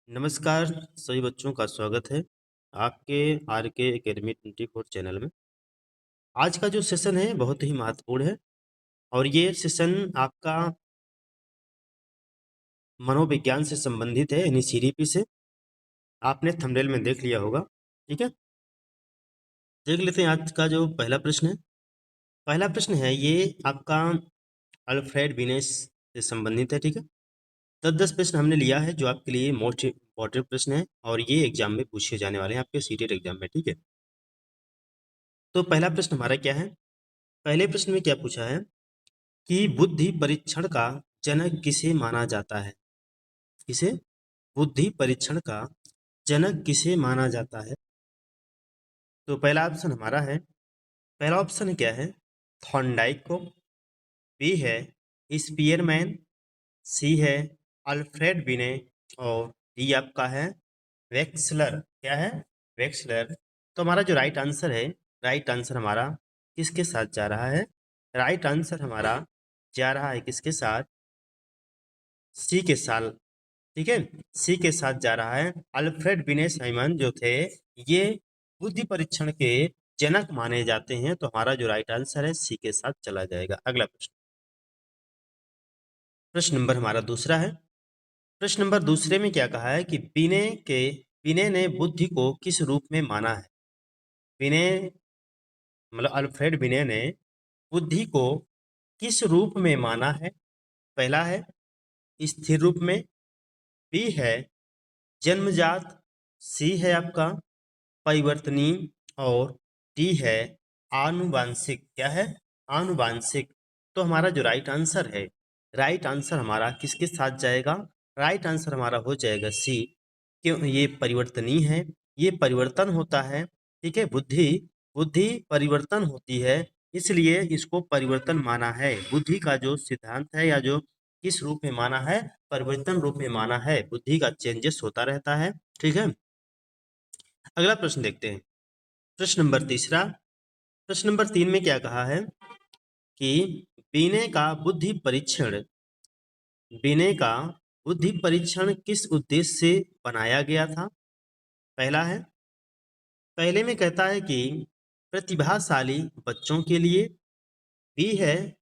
नमस्कार सभी बच्चों का स्वागत है आपके आर के एकेडमी 24 चैनल में। आज का जो सेशन है बहुत ही महत्वपूर्ण है और ये सेशन आपका मनोविज्ञान से संबंधित है, यानी सीडीपी से। आपने थंबनेल में देख लिया होगा, ठीक है। देख लेते हैं आज का जो पहला प्रश्न है। पहला प्रश्न है ये आपका अल्फ्रेड बिनेस से संबंधित है, ठीक है। 10 प्रश्न हमने लिया है जो आपके लिए मोस्ट इम्पोर्टेंट प्रश्न है और ये एग्जाम में पूछे जाने वाले हैं आपके सीटेट एग्जाम में, ठीक है। तो पहला प्रश्न हमारा क्या है? पहले प्रश्न में क्या पूछा है कि बुद्धि परीक्षण का जनक किसे माना जाता है? किसे? बुद्धि परीक्षण का जनक किसे माना जाता है? तो पहला ऑप्शन हमारा है, पहला ऑप्शन क्या है? थॉर्नडाइक को, बी है स्पीयरमैन, सी है अल्फ्रेड बिने और डी आपका है वेक्सलर। क्या है? वेक्सलर। तो हमारा जो राइट आंसर है, राइट आंसर हमारा किसके साथ जा रहा है? राइट आंसर हमारा जा रहा है किसके साथ? सी के साथ, ठीक है। सी के साथ जा रहा है। अल्फ्रेड बिने साइमन जो थे ये बुद्धि परीक्षण के जनक माने जाते हैं। तो हमारा जो राइट आंसर है सी के साथ चला जाएगा। अगला प्रश्न, प्रश्न नंबर हमारा दूसरा है। प्रश्न नंबर दूसरे में क्या कहा है कि बिने ने बुद्धि को किस रूप में माना है? बिने मतलब अल्फ्रेड बिने ने बुद्धि को किस रूप में माना है? पहला है स्थिर रूप में, बी है जन्मजात, सी है आपका परिवर्तनीय और डी है आनुवांशिक। क्या है? आनुवांशिक। तो हमारा जो राइट आंसर है, राइट आंसर हमारा किसके साथ जाएगा? राइट आंसर हमारा हो जाएगा सी। क्यों? ये परिवर्तनीय है, ये परिवर्तन होता है, ठीक है। बुद्धि बुद्धि परिवर्तन होती है, इसलिए इसको परिवर्तन माना है। बुद्धि का जो सिद्धांत है या जो किस रूप में माना है? परिवर्तन रूप में माना है। बुद्धि का चेंजेस होता रहता है, ठीक है। अगला प्रश्न देखते हैं, प्रश्न नंबर तीसरा। प्रश्न नंबर 3 में क्या कहा है कि बिने का बुद्धि परीक्षण बिने का बुद्धि परीक्षण किस उद्देश्य से बनाया गया था? पहला है, पहले में कहता है कि प्रतिभाशाली बच्चों के लिए, बी है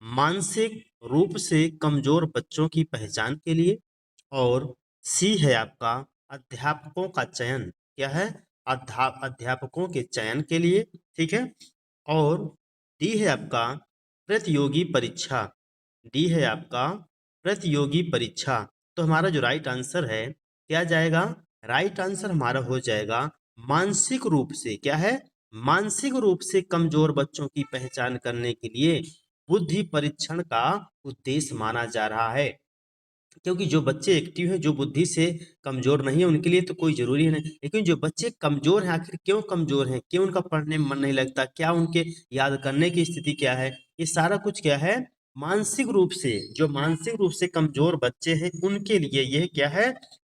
मानसिक रूप से कमजोर बच्चों की पहचान के लिए और सी है आपका अध्यापकों का चयन। क्या है? अध्यापकों के चयन के लिए, ठीक है। और डी है आपका प्रतियोगी परीक्षा। डी है आपका प्रतियोगी परीक्षा। तो हमारा जो राइट आंसर है क्या जाएगा? राइट आंसर हमारा हो जाएगा मानसिक रूप से। क्या है? मानसिक रूप से कमजोर बच्चों की पहचान करने के लिए बुद्धि परीक्षण का उद्देश्य माना जा रहा है। क्योंकि जो बच्चे एक्टिव हैं, जो बुद्धि से कमजोर नहीं है, उनके लिए तो कोई जरूरी है नहीं। लेकिन जो बच्चे कमजोर हैं, आखिर क्यों कमजोर हैं? क्यों उनका पढ़ने में मन नहीं लगता? क्या उनके याद करने की स्थिति क्या है? ये सारा कुछ क्या है? मानसिक रूप से, जो मानसिक रूप से कमजोर बच्चे हैं उनके लिए यह क्या है?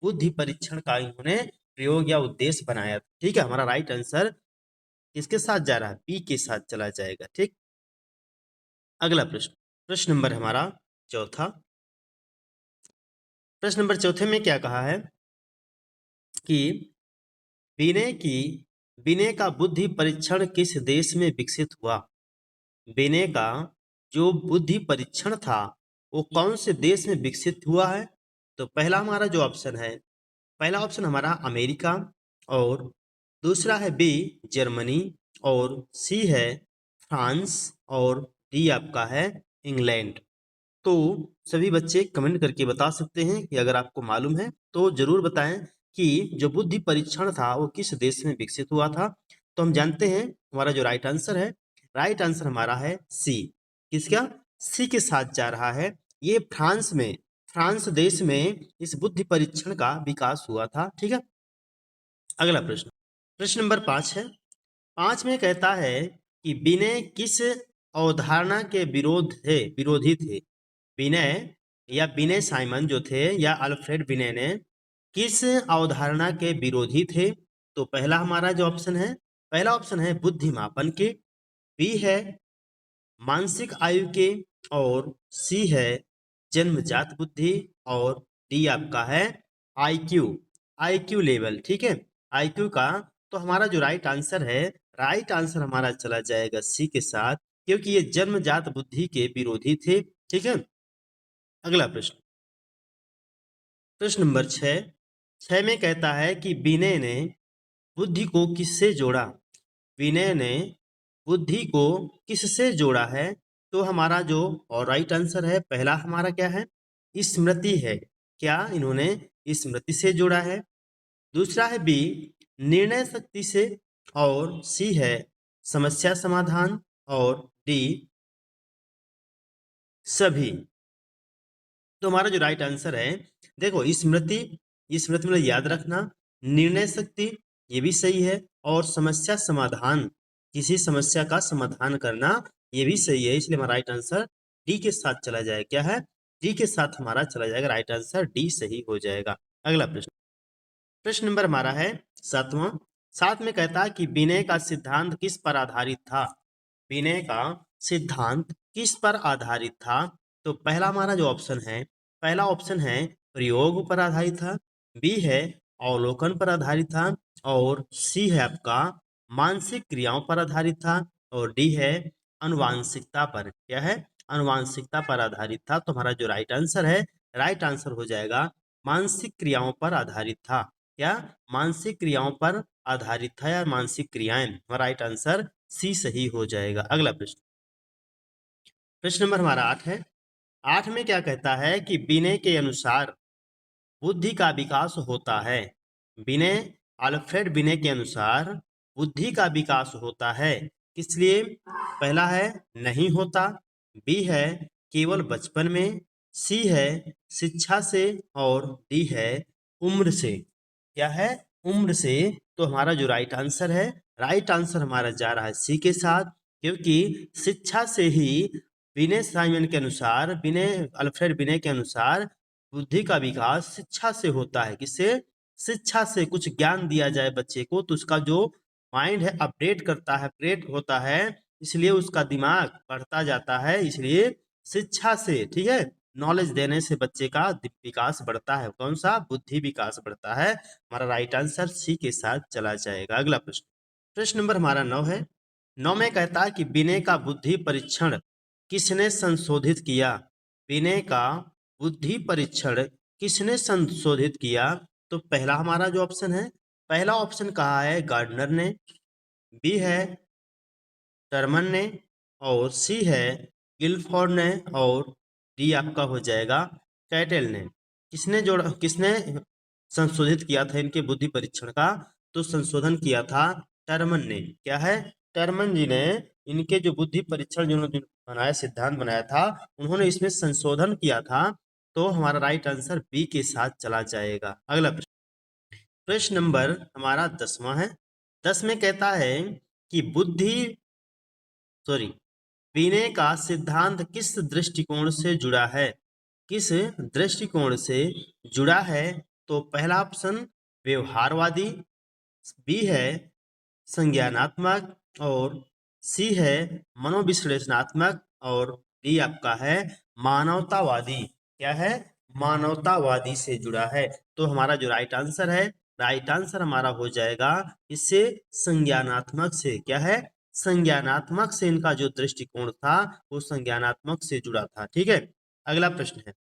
बुद्धि परीक्षण का इन्होंने प्रयोग या उद्देश्य बनाया। ठीक है, हमारा राइट आंसर किसके साथ जा रहा है? बी के साथ चला जाएगा, ठीक। अगला प्रश्न, प्रश्न नंबर हमारा चौथा। प्रश्न नंबर चौथे में क्या कहा है कि विनय की विनय का बुद्धि परीक्षण किस देश में विकसित हुआ? विनय का जो बुद्धि परीक्षण था वो कौन से देश में विकसित हुआ है? तो पहला हमारा जो ऑप्शन है, पहला ऑप्शन हमारा अमेरिका और दूसरा है बी जर्मनी और सी है फ्रांस और डी आपका है इंग्लैंड। तो सभी बच्चे कमेंट करके बता सकते हैं कि अगर आपको मालूम है तो जरूर बताएं कि जो बुद्धि परीक्षण था वो किस देश में विकसित हुआ था। तो हम जानते हैं हमारा जो राइट आंसर है, राइट आंसर हमारा है सी। किसका? सी के साथ जा रहा है। ये फ्रांस में, फ्रांस देश में इस बुद्धि परीक्षण का विकास हुआ था, ठीक है। अगला प्रश्न, प्रश्न नंबर 5 है। 5 में कहता है कि विनय किस अवधारणा के विरोधी थे? विनय या विनय साइमन जो थे या अल्फ्रेड विनय ने किस अवधारणा के विरोधी थे? तो पहला हमारा जो ऑप्शन है, पहला ऑप्शन है बुद्धिमापन के, बी है मानसिक आयु के और सी है जन्मजात बुद्धि और डी आपका है आईक्यू। आईक्यू लेवल, ठीक है, आईक्यू का। तो हमारा जो राइट आंसर है, राइट आंसर हमारा चला जाएगा सी के साथ, क्योंकि ये जन्मजात बुद्धि के विरोधी थे, ठीक है। अगला प्रश्न, प्रश्न नंबर 6 में कहता है कि विनय ने बुद्धि को किससे जोड़ा। विनय ने बुद्धि को किससे जोड़ा है। तो हमारा जो और राइट आंसर है, पहला हमारा क्या है, स्मृति है। क्या इन्होंने स्मृति से जोड़ा है। दूसरा है बी, निर्णय शक्ति से। और सी है समस्या समाधान। और डी सभी। तो हमारा जो राइट आंसर है, देखो स्मृति, स्मृति में याद रखना, निर्णय शक्ति ये भी सही है, और समस्या समाधान, किसी समस्या का समाधान करना, ये भी सही है। इसलिए हमारा राइट आंसर डी के साथ चला जाएगा। क्या है, डी के साथ हमारा चला जाएगा, राइट आंसर डी सही हो जाएगा। अगला प्रश्न, प्रश्न नंबर हमारा है 7वां। 7 में कहता है कि विनय का सिद्धांत किस पर आधारित था। विनय का सिद्धांत किस पर आधारित था। तो पहला हमारा जो ऑप्शन है, पहला ऑप्शन है प्रयोग पर आधारित था, बी है अवलोकन पर आधारित था, और सी है आपका मानसिक क्रियाओं पर आधारित था, और डी है अनुवांशिकता पर। क्या है, अनुवांशिकता पर आधारित था। तो हमारा जो राइट आंसर है, राइट आंसर हो जाएगा मानसिक क्रियाओं पर आधारित था। क्या, मानसिक क्रियाओं पर आधारित था या मानसिक क्रियाएं। हमारा राइट आंसर सी सही हो जाएगा। अगला प्रश्न, प्रश्न नंबर हमारा 8 है। 8 में क्या कहता है कि विनय के अनुसार बुद्धि का विकास होता है। विनय, अल्फ्रेड विनय के अनुसार बुद्धि का विकास होता है किस लिए। पहला है नहीं होता, बी है केवल बचपन में, सी है शिक्षा से, और डी है उम्र से। क्या है, उम्र से। तो हमारा जो राइट आंसर है, राइट आंसर हमारा जा रहा है सी के साथ, क्योंकि शिक्षा से ही, विनय साइमन के अनुसार, विनय अल्फ्रेड विनय के अनुसार बुद्धि का विकास शिक्षा से होता है। किससे, शिक्षा से। कुछ ज्ञान दिया जाए बच्चे को तो उसका जो माइंड है अपडेट करता है, अपग्रेड होता है, इसलिए उसका दिमाग बढ़ता जाता है। इसलिए शिक्षा से, ठीक है, नॉलेज देने से बच्चे का विकास बढ़ता है। कौन सा, बुद्धि विकास बढ़ता है। हमारा राइट आंसर सी के साथ चला जाएगा। अगला प्रश्न, प्रश्न नंबर हमारा 9 है। 9 में कहता है कि विनय का बुद्धि परीक्षण किसने संशोधित किया। विनय का बुद्धि परीक्षण किसने संशोधित किया। तो पहला हमारा जो ऑप्शन है, पहला ऑप्शन कहा है गार्डनर ने, बी है टर्मन ने, और सी है गिलफोर्ड ने, और डी आपका हो जाएगा कैटेल ने। किसने जोड़ा, किसने संशोधित किया था इनके बुद्धि परीक्षण का। तो संशोधन किया था टर्मन ने। क्या है, टर्मन जी ने इनके जो बुद्धि परीक्षण जिन्होंने बनाया, सिद्धांत बनाया था, उन्होंने इसमें संशोधन किया था। तो हमारा राइट आंसर बी के साथ चला जाएगा। अगला प्रश्न, प्रश्न नंबर हमारा 10वां है। 10 में कहता है कि विनय का सिद्धांत किस दृष्टिकोण से जुड़ा है। किस दृष्टिकोण से जुड़ा है। तो पहला ऑप्शन व्यवहारवादी, बी है संज्ञानात्मक, और सी है मनोविश्लेषणात्मक, और डी आपका है मानवतावादी। क्या है, मानवतावादी से जुड़ा है। तो हमारा जो राइट आंसर है, राइट आंसर हमारा हो जाएगा इससे संज्ञानात्मक से। क्या है, संज्ञानात्मक से इनका जो दृष्टिकोण था वो संज्ञानात्मक से जुड़ा था। ठीक है, अगला प्रश्न है।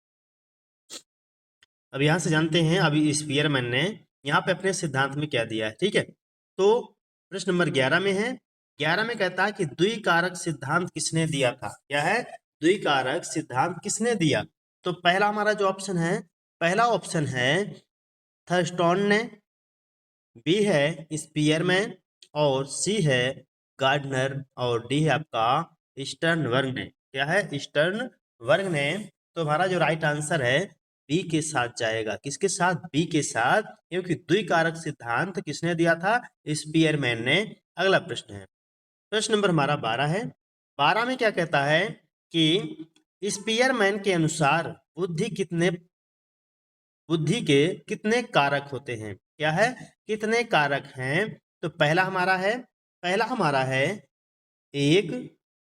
अब यहां से जानते हैं अभी स्पीयरमैन ने यहाँ पे अपने सिद्धांत में क्या दिया है। ठीक है, तो प्रश्न नंबर 11 में है। 11 में कहता है कि द्विकारक सिद्धांत किसने दिया था। क्या है, द्विकारक सिद्धांत किसने दिया। तो पहला हमारा जो ऑप्शन है, पहला ऑप्शन है थर्स्टन ने, बी है स्पीयरमैन, और सी है गार्डनर, और डी है आपका स्टर्नबर्ग ने। क्या है, स्टर्नबर्ग ने। तो हमारा जो राइट आंसर है बी के साथ जाएगा। किसके साथ, बी के साथ, क्योंकि द्विकारक सिद्धांत किसने दिया था, स्पीयरमैन ने। अगला प्रश्न है, प्रश्न नंबर हमारा 12 है। 12 में क्या कहता है कि स्पीयरमैन के अनुसार बुद्धि के कितने कारक होते हैं। क्या है, कितने कारक हैं। तो पहला हमारा है एक,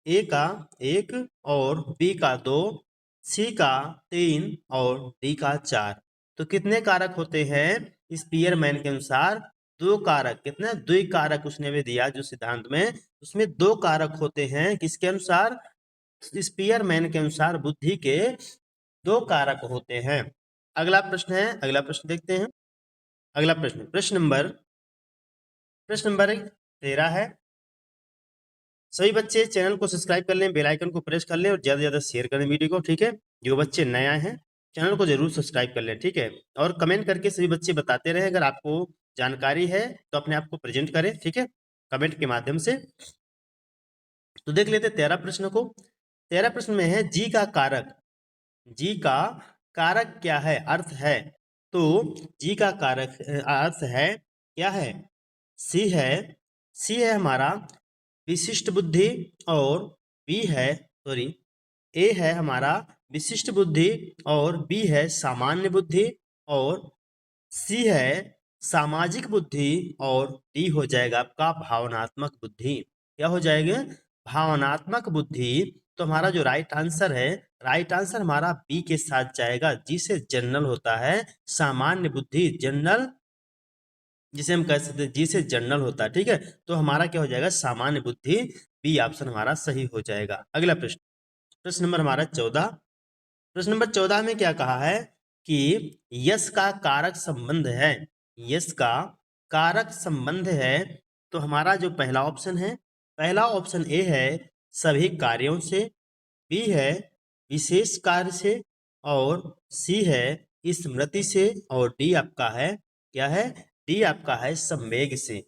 ए का एक, और बी का दो, सी का तीन, और डी का चार। तो कितने कारक होते हैं, स्पीयरमैन के अनुसार दो कारक, कितने द्विकारक उसने भी दिया जो सिद्धांत में, उसमें दो कारक होते हैं, किसके अनुसार, स्पीयरमैन के अनुसार बुद्धि के दो कारक होते हैं। अगला प्रश्न है, अगला प्रश्न देखते हैं। अगला प्रश्न, प्रश्न नंबर 13 है। सभी बच्चे चैनल को सब्सक्राइब कर लें, बेल आइकन को प्रेस कर लें और ज़्यादा से ज़्यादा शेयर करें वीडियो को, ठीक है। जो बच्चे नए आए हैं चैनल को जरूर सब्सक्राइब कर लें, ठीक है। और कमेंट करके सभी बच्चे बताते रहें, अगर आपको जानकारी है तो अपने आप को प्रेजेंट करें, ठीक है, कमेंट के माध्यम से। तो देख लेते 13 प्रश्न को। 13 प्रश्न में है जी का कारक, जी का कारक क्या है, अर्थ है। तो जी का कारक अर्थ है, क्या है, सी है। सी है हमारा विशिष्ट बुद्धि, और बी है, सॉरी, ए है हमारा विशिष्ट बुद्धि, और बी है सामान्य बुद्धि, और सी है सामाजिक बुद्धि, और डी हो जाएगा आपका भावनात्मक बुद्धि। क्या हो जाएगा, भावनात्मक बुद्धि। तो हमारा जो राइट आंसर है, राइट आंसर हमारा बी के साथ जाएगा, जी से जनरल होता है, सामान्य बुद्धि, जनरल जिसे हम कह सकते हैं, जी से जनरल होता है, ठीक है। तो हमारा क्या हो जाएगा, सामान्य बुद्धि, बी ऑप्शन हमारा सही हो जाएगा। अगला प्रश्न, प्रश्न नंबर हमारा 14। प्रश्न नंबर 14 में क्या कहा है कि यश का कारक संबंध है, यश का कारक संबंध है। तो हमारा जो पहला ऑप्शन है, पहला ऑप्शन ए है सभी कार्यों से, बी है विशेष कार्य से, और सी है स्मृति से, और डी आपका है, क्या है, डी आपका है संवेग से,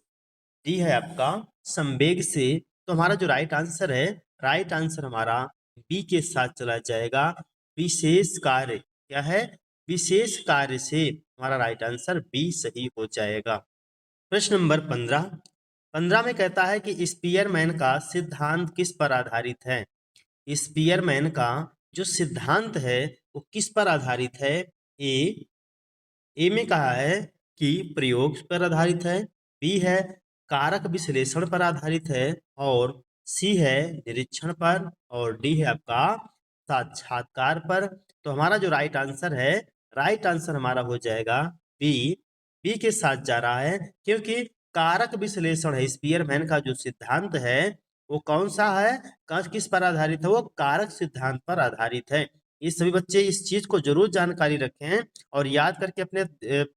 डी है आपका संवेग से। तो हमारा जो राइट आंसर है, राइट आंसर हमारा बी के साथ चला जाएगा, विशेष कार्य, क्या है, विशेष कार्य से, हमारा राइट आंसर बी सही हो जाएगा। प्रश्न नंबर 15। 15 में कहता है कि स्पीयरमैन का सिद्धांत किस पर आधारित है। स्पीयरमैन का जो सिद्धांत है वो किस पर आधारित है। ए में कहा है कि प्रयोग पर आधारित है, बी है कारक विश्लेषण पर आधारित है, और सी है निरीक्षण पर, और डी है आपका साक्षात्कार पर। तो हमारा जो राइट आंसर है, राइट आंसर हमारा हो जाएगा बी, बी के साथ जा रहा है, क्योंकि कारक विश्लेषण है, स्पीयरमैन का जो सिद्धांत है वो कौन सा है, किस पर आधारित है, वो कारक सिद्धांत पर आधारित है। ये सभी बच्चे इस चीज को जरूर जानकारी रखें और याद करके अपने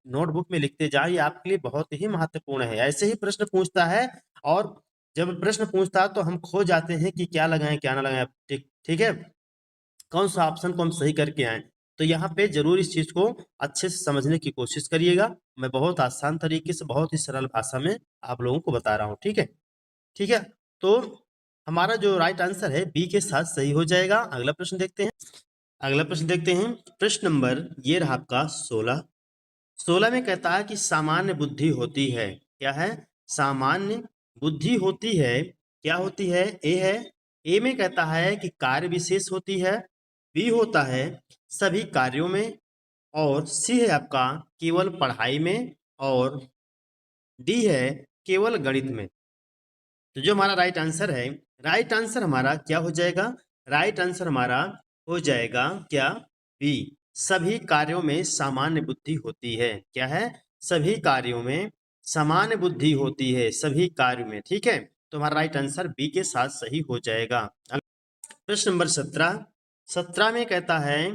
नोटबुक में लिखते जाएं, ये आपके लिए बहुत ही महत्वपूर्ण है। ऐसे ही प्रश्न पूछता है, और जब प्रश्न पूछता है तो हम खो जाते हैं कि क्या लगाएं क्या ना लगाएं, ठीक ठीक है, कौन सा ऑप्शन को हम सही करके आए। तो यहाँ पे जरूर इस चीज को अच्छे से समझने की कोशिश करिएगा। मैं बहुत आसान तरीके से, बहुत ही सरल भाषा में आप लोगों को बता रहा हूँ, ठीक है, ठीक है। तो हमारा जो राइट आंसर है बी के साथ सही हो जाएगा। अगला प्रश्न देखते हैं, अगला प्रश्न देखते हैं। प्रश्न नंबर ये रहा आपका 16। 16 में कहता है कि सामान्य बुद्धि होती है, क्या है, सामान्य बुद्धि होती है, क्या होती है, ए है। ए में कहता है कि कार्य विशेष होती है, बी होता है सभी कार्यों में, और सी है आपका केवल पढ़ाई में, और डी है केवल गणित में। तो जो हमारा राइट आंसर है, राइट आंसर हमारा क्या हो जाएगा, राइट आंसर हमारा हो जाएगा क्या, बी, सभी कार्यों में सामान्य बुद्धि होती है, क्या है, सभी कार्यों में सामान्य बुद्धि होती है, सभी कार्यों में, ठीक है। तो हमारा राइट आंसर बी के साथ सही हो जाएगा। प्रश्न नंबर 17। 17 में कहता है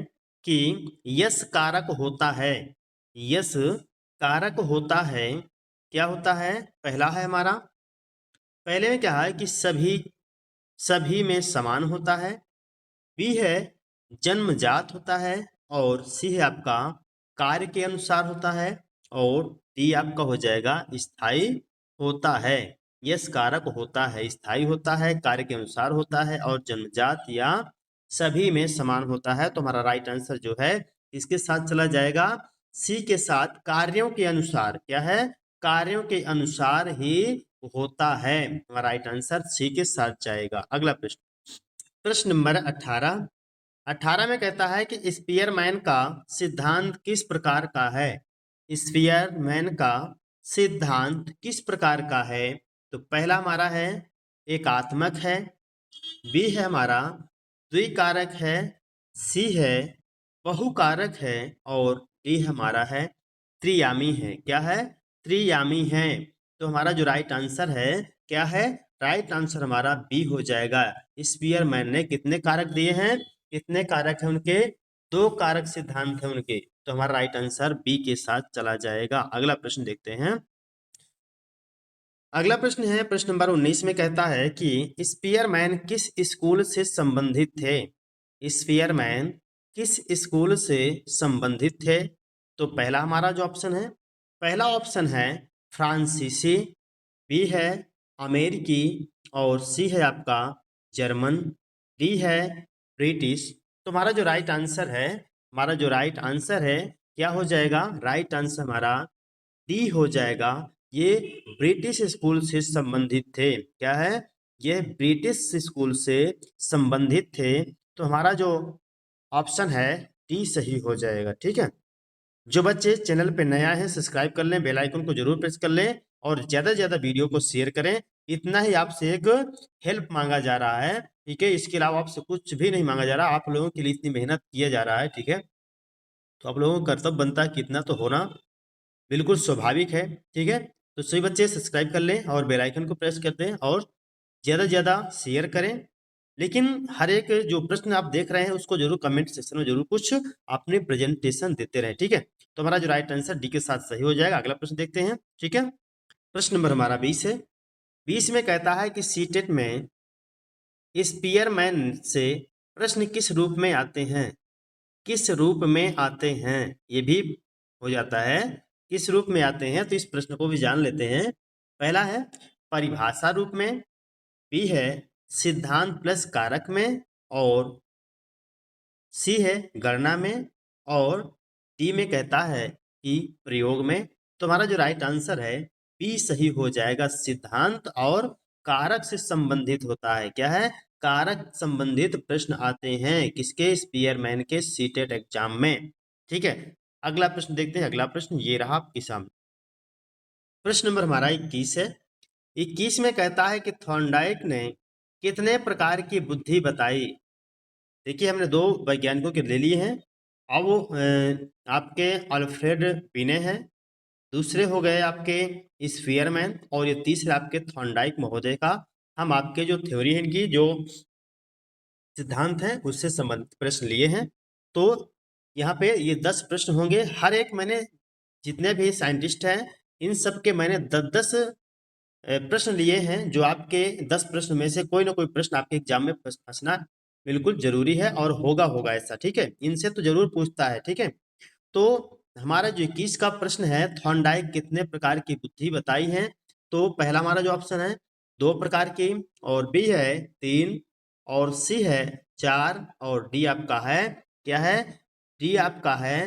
कि यश कारक होता है, यश कारक होता है, क्या होता है, पहला है हमारा, पहले में क्या है कि सभी, सभी में समान होता है, बी है जन्मजात होता है, और सी है आपका कार्य के अनुसार होता है, और डी आपका हो जाएगा स्थायी होता है। यस कारक होता है, स्थायी होता है, कार्य के अनुसार होता है, और जन्मजात या सभी में समान होता है। तो हमारा राइट आंसर जो है इसके साथ चला जाएगा, सी के साथ, कार्यों के अनुसार, क्या है, कार्यों के अनुसार ही होता है। हमारा राइट आंसर सी के साथ जाएगा। अगला प्रश्न, प्रश्न नंबर 18। 18 में कहता है कि स्पीयरमैन का सिद्धांत किस प्रकार का है। स्पीयरमैन का सिद्धांत किस प्रकार का है। तो पहला हमारा है एकात्मक है, बी है हमारा द्विकारक है, सी है बहुकारक है, और डी हमारा है त्रियामी है। क्या है? त्रियामी है। तो हमारा जो राइट आंसर है क्या है? राइट आंसर हमारा बी हो जाएगा। स्पीयरमैन ने कितने कारक दिए हैं? कितने कारक हैं उनके? 2 कारक सिद्धांत है उनके। तो हमारा राइट आंसर बी के साथ चला जाएगा। अगला प्रश्न देखते हैं। अगला प्रश्न है प्रश्न नंबर 19 में कहता है कि स्पीयरमैन किस स्कूल से संबंधित थे? स्पीयरमैन किस स्कूल से संबंधित थे? तो पहला हमारा जो ऑप्शन है, पहला ऑप्शन है फ्रांसीसी, बी है अमेरिकी और सी है आपका जर्मन, डी है ब्रिटिश। तो हमारा जो राइट आंसर है, हमारा जो राइट आंसर है क्या हो जाएगा? राइट आंसर हमारा डी हो जाएगा। ये ब्रिटिश स्कूल से संबंधित थे। क्या है? ये ब्रिटिश स्कूल से संबंधित थे। तो हमारा जो ऑप्शन है डी सही हो जाएगा। ठीक है। जो बच्चे चैनल पे नया है सब्सक्राइब कर लें, बेल आइकन को जरूर प्रेस कर लें और ज़्यादा से ज़्यादा वीडियो को शेयर करें। इतना ही आपसे एक हेल्प मांगा जा रहा है। ठीक है। इसके अलावा आपसे कुछ भी नहीं मांगा जा रहा। आप लोगों के लिए इतनी मेहनत किया जा रहा है। ठीक है। तो आप लोगों का कर्तव्य बनता है कि इतना तो होना बिल्कुल स्वाभाविक है। ठीक है। तो सभी बच्चे सब्सक्राइब कर लें और बेल आइकन को प्रेस कर दें और ज़्यादा से ज़्यादा शेयर करें। लेकिन हर एक जो प्रश्न आप देख रहे हैं उसको जरूर कमेंट सेक्शन में जरूर कुछ अपने प्रेजेंटेशन देते रहें। ठीक है। तो हमारा जो राइट आंसर डी के साथ सही हो जाएगा। अगला प्रश्न देखते हैं। ठीक है। प्रश्न नंबर हमारा 20 है। 20 में कहता है कि सीटेट में स्पीयरमैन से प्रश्न किस रूप में आते हैं? किस रूप में आते हैं? ये भी हो जाता है। किस रूप में आते हैं? तो इस प्रश्न को भी जान लेते हैं। पहला है परिभाषा रूप में, बी है सिद्धांत प्लस कारक में और सी है गणना में और डी में कहता है कि प्रयोग में। तो हमारा जो राइट आंसर है बी सही हो जाएगा। सिद्धांत और कारक से संबंधित होता है। क्या है? कारक संबंधित प्रश्न आते हैं किसके? स्पीयरमैन के सीटेट एग्जाम में। ठीक है। अगला प्रश्न देखते हैं। अगला प्रश्न ये रहा आपके सामने। प्रश्न नंबर हमारा 21 है। 21 में कहता है कि थॉर्नडाइक ने कितने प्रकार की बुद्धि बताई? देखिए हमने 2 वैज्ञानिकों के ले लिए हैं। अब वो आपके अल्फ्रेड बिने हैं, दूसरे हो गए आपके स्पीयरमैन और ये तीसरे आपके थॉर्नडाइक महोदय का हम आपके जो थ्योरी है इनकी जो सिद्धांत है उससे संबंधित प्रश्न लिए हैं। तो यहाँ पे ये 10 प्रश्न होंगे। हर एक मैंने जितने भी साइंटिस्ट हैं इन सब के मैंने 10-10 प्रश्न लिए हैं जो आपके 10 प्रश्न में से कोई ना कोई प्रश्न आपके एग्जाम में फंसना बिल्कुल जरूरी है और होगा ऐसा। ठीक है। इनसे तो जरूर पूछता है। ठीक है। तो हमारा जो 21 का प्रश्न है थॉर्नडाइक कितने प्रकार की बुद्धि बताई है? तो पहला हमारा जो ऑप्शन है 2 प्रकार की और बी है 3 और सी है 4 और डी आपका है क्या है? डी आपका है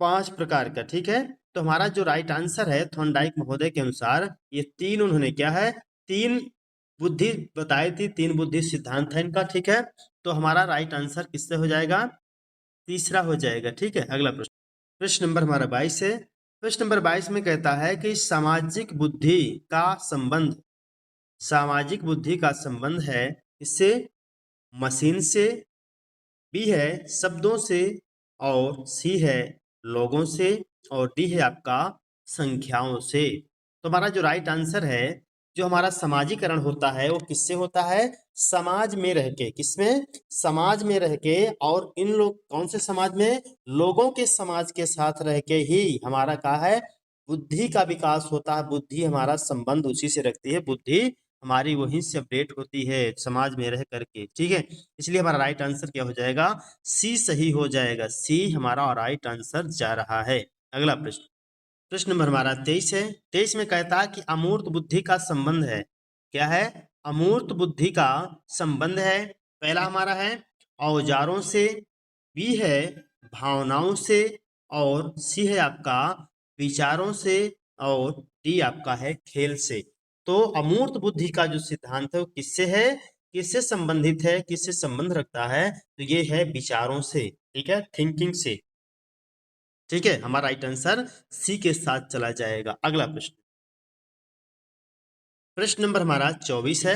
5 प्रकार का। ठीक है। तो हमारा जो राइट आंसर है थॉर्नडाइक महोदय के अनुसार ये 3 उन्होंने क्या है? 3 बुद्धि बताई थी। 3 बुद्धि सिद्धांत है इनका। ठीक है। तो हमारा राइट आंसर किससे हो जाएगा? तीसरा हो जाएगा। ठीक है। अगला प्रश्न, प्रश्न नंबर हमारा 22 है। प्रश्न नंबर 22 में कहता है कि सामाजिक बुद्धि का संबंध, सामाजिक बुद्धि का संबंध है इससे मशीन से, बी है शब्दों से और सी है लोगों से और डी है आपका संख्याओं से। तो हमारा जो राइट आंसर है जो हमारा समाजीकरण होता है वो किससे होता है? समाज में रह के। किसमें? समाज में रह के। और इन लोग कौन से समाज में? लोगों के समाज के साथ रह के ही हमारा क्या है? बुद्धि का विकास होता है। बुद्धि हमारा संबंध उसी से रखती है। बुद्धि हमारी वहीं से अपडेट होती है समाज में रह करके। ठीक है। इसलिए हमारा राइट आंसर क्या हो जाएगा? सी सही हो जाएगा। सी हमारा राइट आंसर जा रहा है। अगला प्रश्न, प्रश्न नंबर हमारा 23 है। 23 में कहता है कि अमूर्त बुद्धि का संबंध है। क्या है? अमूर्त बुद्धि का संबंध है। पहला हमारा है औजारों से, बी है भावनाओं से और सी है आपका विचारों से और डी आपका है खेल से। तो अमूर्त बुद्धि का जो सिद्धांत है वो किससे है? किससे संबंधित है? किससे संबंध रखता है? तो ये है विचारों से। ठीक है। थिंकिंग से। ठीक है। हमारा राइट आंसर सी के साथ चला जाएगा। अगला प्रश्न, प्रश्न नंबर हमारा 24 है।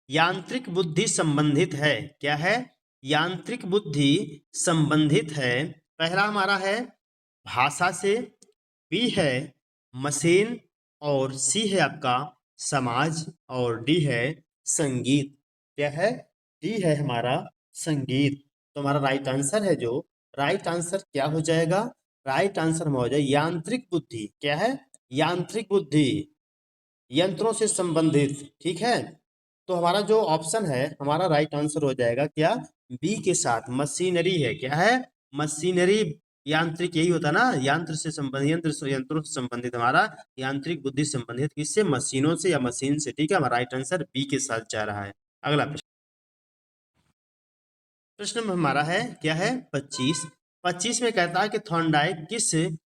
यांत्रिक बुद्धि संबंधित है। क्या है? यांत्रिक बुद्धि संबंधित है। पहला हमारा है भाषा से, बी है मशीन और सी है आपका समाज और डी है संगीत। क्या है? डी है हमारा संगीत। तो हमारा राइट आंसर है जो राइट आंसर क्या हो जाएगा? राइट आंसर में हो जाए यांत्रिक बुद्धि। क्या है? यांत्रिक बुद्धि, यंत्रों से संबंधित। ठीक है, तो हमारा जो ऑप्शन है हमारा राइट आंसर हो जाएगा क्या? बी के साथ मशीनरी है। क्या है? मशीनरी, यांत्रिक यही होता ना, यंत्र से संबंधित, यंत्रों से संबंधित हमारा यांत्रिक बुद्धि संबंधित किससे? मशीनों से या मशीन से। ठीक है, हमारा राइट आंसर बी के साथ जा रहा है। अगला प्रश्न, प्रश्न हमारा है क्या है? 25। 25 में कहता है कि थॉर्नडाइक किस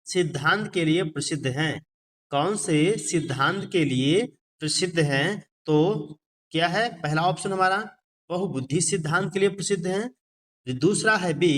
सिद्धांत के लिए प्रसिद्ध हैं? कौन से सिद्धांत के लिए प्रसिद्ध हैं? तो क्या है? पहला ऑप्शन हमारा बहुबुद्धि सिद्धांत के लिए प्रसिद्ध हैं, दूसरा है बी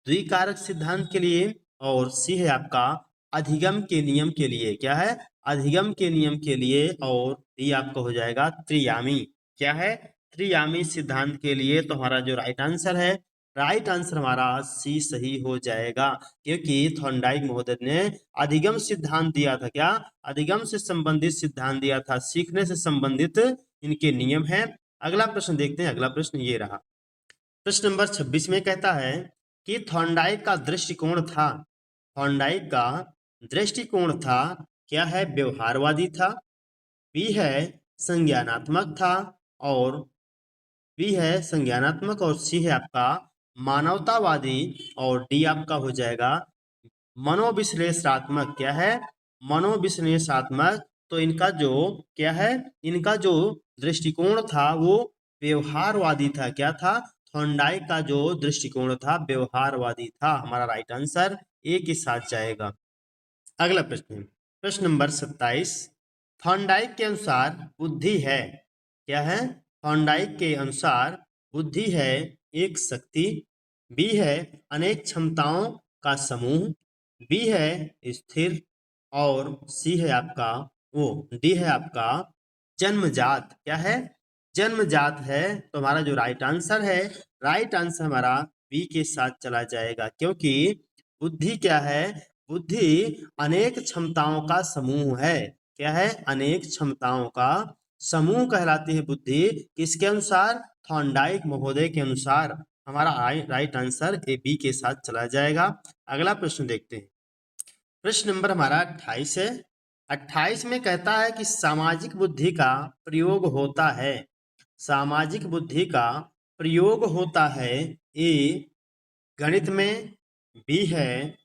द्विकारक सिद्धांत के लिए, और सी है आपका अधिगम के नियम के लिए। क्या है? अधिगम के नियम के लिए, और डी आपका हो जाएगा त्रियामी। क्या है? त्रियामी सिद्धांत के लिए। तो हमारा जो राइट आंसर है, राइट आंसर हमारा सी सही हो जाएगा, क्योंकि थॉर्नडाइक महोदय ने अधिगम सिद्धांत दिया था। क्या? अधिगम से संबंधित सिद्धांत दिया था, सीखने से संबंधित इनके नियम हैं। अगला प्रश्न देखते हैं। अगला प्रश्न ये रहा, प्रश्न नंबर 26 में कहता है कि थॉर्नडाइक का दृष्टिकोण था, थॉर्नडाइक का दृष्टिकोण था, क्या है? व्यवहारवादी था, बी है संज्ञानात्मक था, और बी है संज्ञानात्मक, और सी है आपका मानवतावादी, और डी आपका हो जाएगा मनोविश्लेषणात्मक। क्या है? मनोविश्लेषणात्मक। तो इनका जो क्या है, इनका जो दृष्टिकोण था वो व्यवहारवादी था। क्या था? थॉर्नडाइक का जो दृष्टिकोण था व्यवहारवादी था। हमारा राइट आंसर ए के साथ जाएगा। अगला प्रश्न, प्रश्न नंबर 27। थॉर्नडाइक के अनुसार बुद्धि है, क्या है? थॉर्नडाइक के अनुसार बुद्धि है एक शक्ति, बी है अनेक क्षमताओं का समूह, बी है स्थिर, और सी है आपका वो डी है आपका जन्मजात। क्या है? जन्मजात है। तो हमारा जो राइट आंसर है, राइट आंसर हमारा बी के साथ चला जाएगा, क्योंकि बुद्धि क्या है? बुद्धि अनेक क्षमताओं का समूह है। क्या है? अनेक क्षमताओं का समूह कहलाती है बुद्धि। किसके अनुसार? थॉर्नडाइक महोदय के अनुसार। हमारा राइट आंसर ए बी के साथ चला जाएगा। अगला प्रश्न देखते हैं। प्रश्न नंबर हमारा 28 है। 28 में कहता है कि सामाजिक बुद्धि का प्रयोग होता है, सामाजिक बुद्धि का प्रयोग होता है ए गणित में, बी है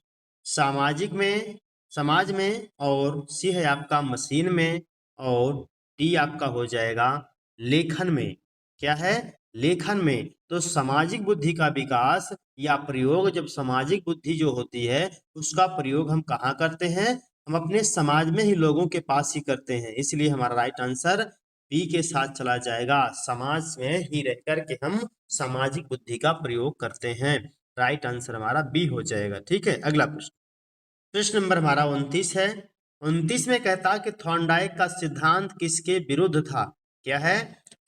सामाजिक में, समाज में, और सी है आपका मशीन में, और डी आपका हो जाएगा लेखन में। क्या है? लेखन में। तो सामाजिक बुद्धि का विकास या प्रयोग, जब सामाजिक बुद्धि जो होती है उसका प्रयोग हम कहाँ करते हैं? हम अपने समाज में ही लोगों के पास ही करते हैं। इसलिए हमारा राइट आंसर बी के साथ चला जाएगा, समाज में ही रह करके हम सामाजिक बुद्धि का प्रयोग करते हैं। राइट आंसर हमारा बी हो जाएगा। ठीक है, अगला प्रश्न, प्रश्न नंबर हमारा 29 है। 29 में कहता है कि थॉर्नडाइक का सिद्धांत किसके विरुद्ध था? क्या है?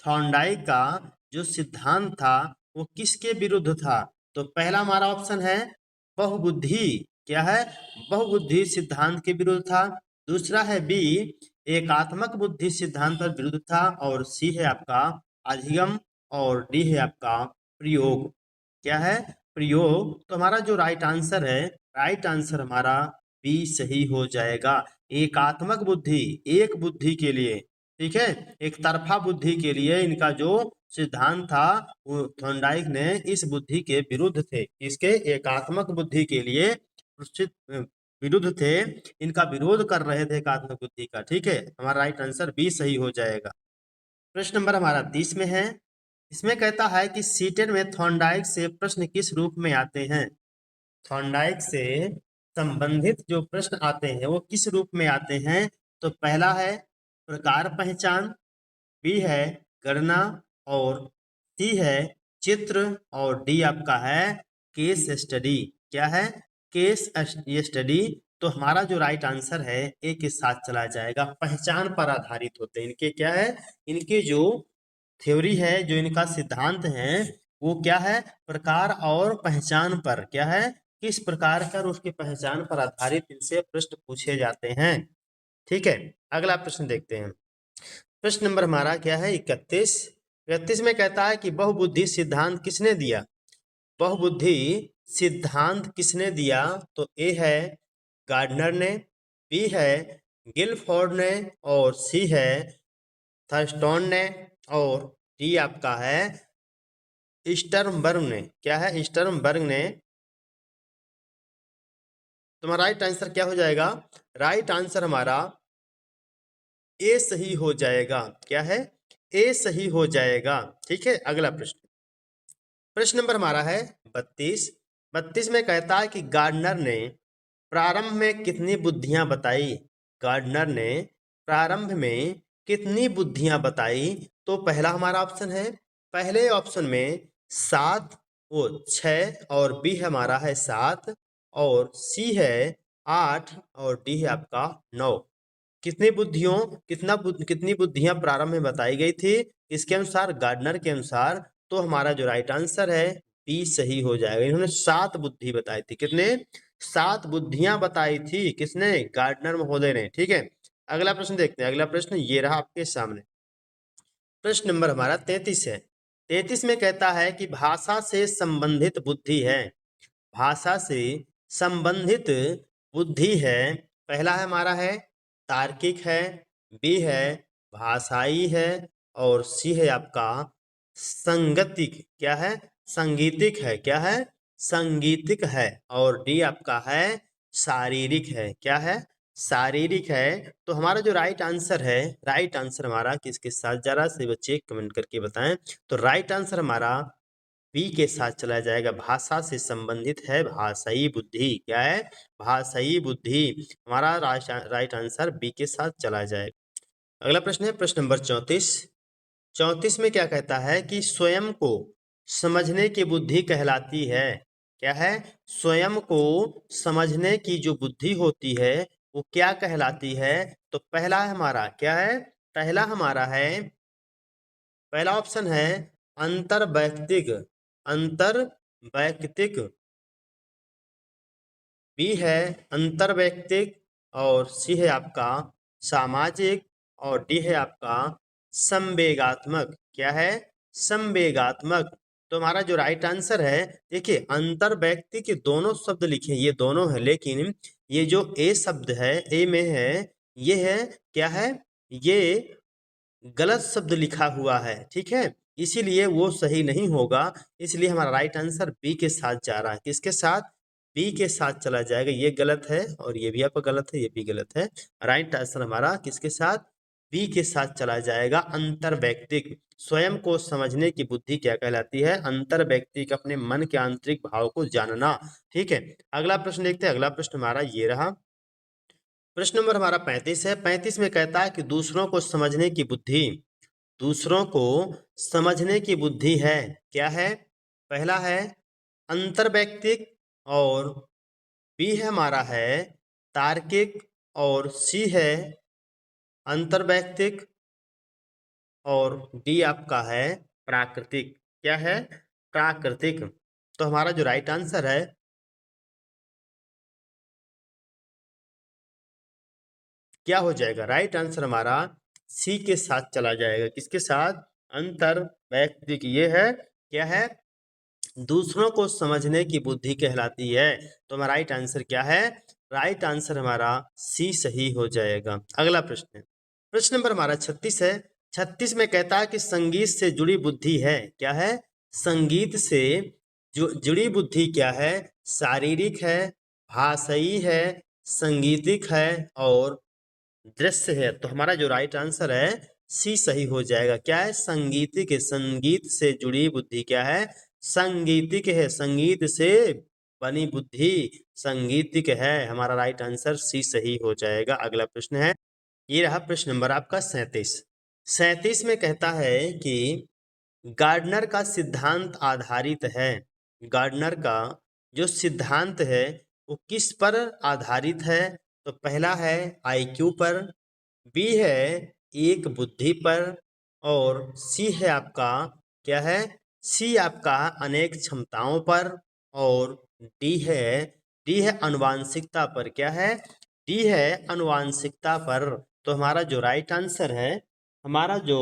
थॉर्नडाइक का जो सिद्धांत था वो किसके विरुद्ध था? तो पहला हमारा ऑप्शन है बहुबुद्धि। क्या है? बहुबुद्धि सिद्धांत के विरुद्ध था। दूसरा है बी एकात्मक बुद्धि सिद्धांत पर विरुद्ध था, और सी है आपका अधिगम, और डी है आपका प्रयोग। क्या है? प्रयोग। तो हमारा जो राइट आंसर है, राइट आंसर हमारा बी सही हो जाएगा। एकात्मक बुद्धि, एक बुद्धि के लिए, ठीक है, एक तरफा बुद्धि के लिए इनका जो सिद्धांत था वो थॉर्नडाइक ने इस बुद्धि के विरुद्ध थे। इसके एकात्मक बुद्धि के लिए विरुद्ध थे, इनका विरोध कर रहे थे एकात्मक बुद्धि का। ठीक है, हमारा राइट आंसर बी सही हो जाएगा। प्रश्न नंबर हमारा 30 में है। इसमें कहता है कि सीटेट में थॉर्नडाइक से प्रश्न किस रूप में आते हैं? थॉर्नडाइक से संबंधित जो प्रश्न आते हैं वो किस रूप में आते हैं? तो पहला है प्रकार पहचान, बी है गणना, और सी है चित्र, और डी आपका है केस स्टडी। क्या है? Case study. तो हमारा जो राइट आंसर है ए के साथ चला जाएगा, पहचान पर आधारित होते हैं इनके। क्या है? इनके जो थ्योरी है, जो इनका सिद्धांत है वो क्या है? प्रकार और पहचान पर। क्या है? किस प्रकार कर उसकी पहचान पर आधारित इनसे प्रश्न पूछे जाते हैं। ठीक है, अगला प्रश्न देखते हैं। प्रश्न नंबर हमारा क्या है 31। 31 में कहता है कि बहुबुद्धि सिद्धांत किसने दिया। बहुबुद्धि सिद्धांत किसने दिया, तो ए है गार्डनर ने, बी है गिलफोर्ड ने, और सी है थर्स्टन ने, और डी आपका है स्टर्नबर्ग ने। क्या है, स्टर्नबर्ग ने। तुम्हारा राइट आंसर क्या हो जाएगा, राइट आंसर हमारा ए सही हो जाएगा। क्या है, ए सही हो जाएगा। ठीक है, अगला प्रश्न। प्रश्न नंबर हमारा है 32। 32 में कहता है कि गार्डनर ने प्रारंभ में कितनी बुद्धियां बताई। गार्डनर ने प्रारंभ में कितनी बुद्धियां बताई, तो पहला हमारा ऑप्शन है, पहले ऑप्शन में 7, वो 6, और बी हमारा है 7, और सी है 8, और डी है आपका 9। कितनी बुद्धियां प्रारंभ में बताई गई थी, इसके अनुसार गार्डनर के अनुसार, तो हमारा जो राइट आंसर है बी सही हो जाएगा। इन्होंने 7 बुद्धि बताई थी। कितने, 7 बुद्धियां बताई थी, किसने, गार्डनर महोदय ने। ठीक है, अगला प्रश्न देखते हैं। अगला प्रश्न ये रहा आपके सामने। प्रश्न नंबर हमारा 33 है। 33 में कहता है कि भाषा से संबंधित बुद्धि है। भाषा से संबंधित बुद्धि है। पहला है हमारा है तार्किक है, बी है भाषाई है, और सी है आपका संगतिक। क्या है, संगीतिक है। क्या है, संगीतिक है, और डी आपका है शारीरिक है। क्या है, शारीरिक है। तो हमारा जो राइट आंसर है, राइट आंसर हमारा किसके साथ जा रहा है, सभी बच्चे कमेंट करके बताएं। तो राइट आंसर हमारा बी के साथ चला जाएगा। भाषा से संबंधित है भाषाई बुद्धि। क्या है, भाषाई बुद्धि। हमारा राइट आंसर बी के साथ चला जाएगा। अगला प्रश्न है प्रश्न नंबर 34। 34 में क्या कहता है कि स्वयं को समझने की बुद्धि कहलाती है। क्या है, स्वयं को समझने की जो बुद्धि होती है वो क्या कहलाती है। तो पहला है हमारा, क्या है, पहला हमारा है, पहला ऑप्शन है अंतर्वैयक्तिक। अंतर्वैयक्तिक, बी है अंतर्वैयक्तिक, और सी है आपका सामाजिक, और डी है आपका संवेगात्मक। क्या है, संवेगात्मक। तो हमारा जो राइट आंसर है, देखिए अंतर्वैयक्तिक दोनों शब्द लिखे, ये दोनों है, लेकिन ये जो ए शब्द है, ए में है, ये है, क्या है, ये गलत शब्द लिखा हुआ है। ठीक है, इसीलिए वो सही नहीं होगा। इसलिए हमारा राइट आंसर बी के साथ जा रहा है। किसके साथ, बी के साथ चला जाएगा। ये गलत है और ये भी आपका गलत है, ये भी गलत है। राइट आंसर हमारा किसके साथ, बी के साथ चला जाएगा। अंतर्वैयक्तिक, स्वयं को समझने की बुद्धि क्या कहलाती है, अंतर्वैयक्तिक, अपने मन के आंतरिक भाव को जानना। ठीक है, अगला प्रश्न देखते हैं। अगला प्रश्न हमारा ये रहा। प्रश्न नंबर हमारा 35 है। 35 में कहता है कि दूसरों को समझने की बुद्धि, दूसरों को समझने की बुद्धि है। क्या है, पहला है अंतर्वैयक्तिक, और बी है हमारा है तार्किक, और सी है अंतर्वैयक्तिक, और डी आपका है प्राकृतिक। क्या है, प्राकृतिक। तो हमारा जो राइट आंसर है, क्या हो जाएगा, राइट आंसर हमारा सी के साथ चला जाएगा। किसके साथ, अंतर्वैयक्तिक। ये है, क्या है, दूसरों को समझने की बुद्धि कहलाती है। तो हमारा राइट आंसर क्या है, राइट आंसर हमारा सी सही हो जाएगा। अगला प्रश्न है, प्रश्न नंबर हमारा 36 है। 36 में कहता है कि संगीत से जुड़ी बुद्धि है। क्या है, संगीत से जो जुड़ी बुद्धि क्या है, शारीरिक है, भाषाई है, संगीतिक है, और दृश्य है। तो हमारा जो राइट आंसर है सी सही हो जाएगा। क्या है, संगीतिक है। संगीत से जुड़ी बुद्धि क्या है, संगीतिक है। संगीत से बनी बुद्धि संगीतिक है। हमारा राइट आंसर सी सही हो जाएगा। अगला प्रश्न है, ये रहा प्रश्न नंबर आपका 37। 37 में कहता है कि गार्डनर का सिद्धांत आधारित है। गार्डनर का जो सिद्धांत है वो किस पर आधारित है। तो पहला है आईक्यू पर, बी है एक बुद्धि पर, और सी है आपका, क्या है, सी आपका अनेक क्षमताओं पर, और डी है अनुवांशिकता पर। क्या है? डी है अनुवांशिकता पर। तो हमारा जो राइट आंसर है, हमारा जो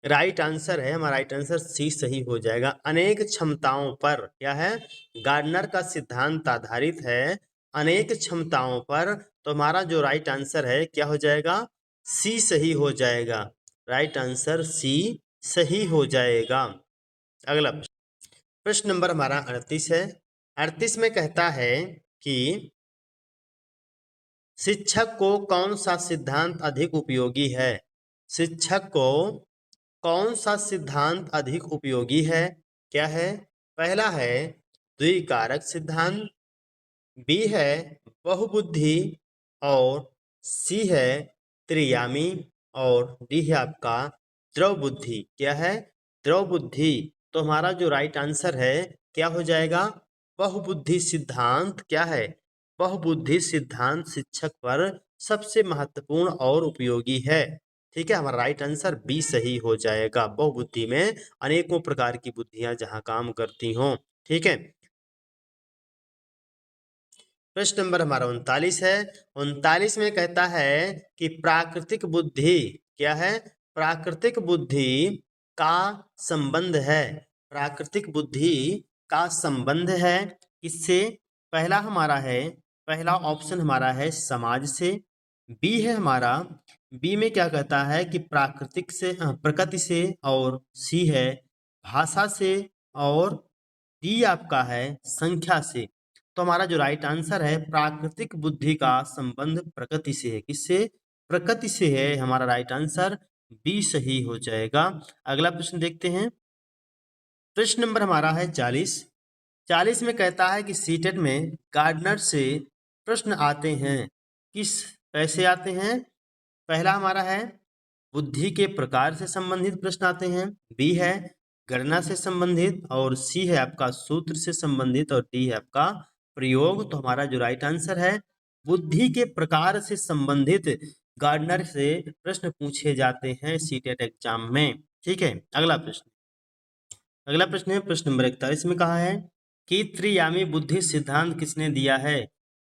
राइट आंसर है, हमारा राइट आंसर सी सही हो जाएगा। अनेक क्षमताओं पर। क्या है? गार्डनर का सिद्धांत आधारित है अनेक क्षमताओं पर। तो हमारा जो राइट आंसर है क्या हो जाएगा? सी सही हो जाएगा। राइट आंसर सी सही हो जाएगा। अगला प्रश्न नंबर हमारा 38 है। 38 में कहता है कि शिक्षक को कौन सा सिद्धांत अधिक उपयोगी है? शिक्षक को कौन सा सिद्धांत अधिक उपयोगी है? क्या है? पहला है द्विकारक सिद्धांत, बी है बहुबुद्धि, और सी है त्रियामी, और डी है आपका द्रव बुद्धि। क्या है? द्रव बुद्धि। तो हमारा जो राइट आंसर है क्या हो जाएगा? बहुबुद्धि सिद्धांत। क्या है? बहुबुद्धि सिद्धांत शिक्षक पर सबसे महत्वपूर्ण और उपयोगी है। ठीक है, हमारा राइट आंसर बी सही हो जाएगा। बहुबुद्धि में अनेकों प्रकार की बुद्धियां जहां काम करती हों। ठीक है, प्रश्न नंबर हमारा 39 है। 39 में कहता है कि प्राकृतिक बुद्धि। क्या है? प्राकृतिक बुद्धि का संबंध है। प्राकृतिक बुद्धि का संबंध है किससे? पहला हमारा है, पहला ऑप्शन हमारा है समाज से। बी है हमारा, बी में क्या कहता है कि प्राकृतिक से, प्रकृति से, और सी है भाषा से, और डी आपका है संख्या से। तो हमारा जो राइट आंसर है प्राकृतिक बुद्धि का संबंध प्रकृति से है। किससे? प्रकृति से है। हमारा राइट आंसर बी सही हो जाएगा। अगला प्रश्न देखते हैं। प्रश्न नंबर हमारा है 40। 40 में कहता है कि सीटेट में गार्डनर से प्रश्न आते हैं। किस कैसे आते हैं? पहला हमारा है बुद्धि के प्रकार से संबंधित प्रश्न आते हैं, बी है गणना से संबंधित, और सी है आपका सूत्र से संबंधित, और डी है आपका प्रयोग। तो हमारा जो राइट आंसर है बुद्धि के प्रकार से संबंधित गार्डनर से प्रश्न पूछे जाते हैं सीटेट एग्जाम में। ठीक है, अगला प्रश्न। अगला प्रश्न है प्रश्न नंबर 41 में कहा है कि त्रियामी बुद्धि सिद्धांत किसने दिया है?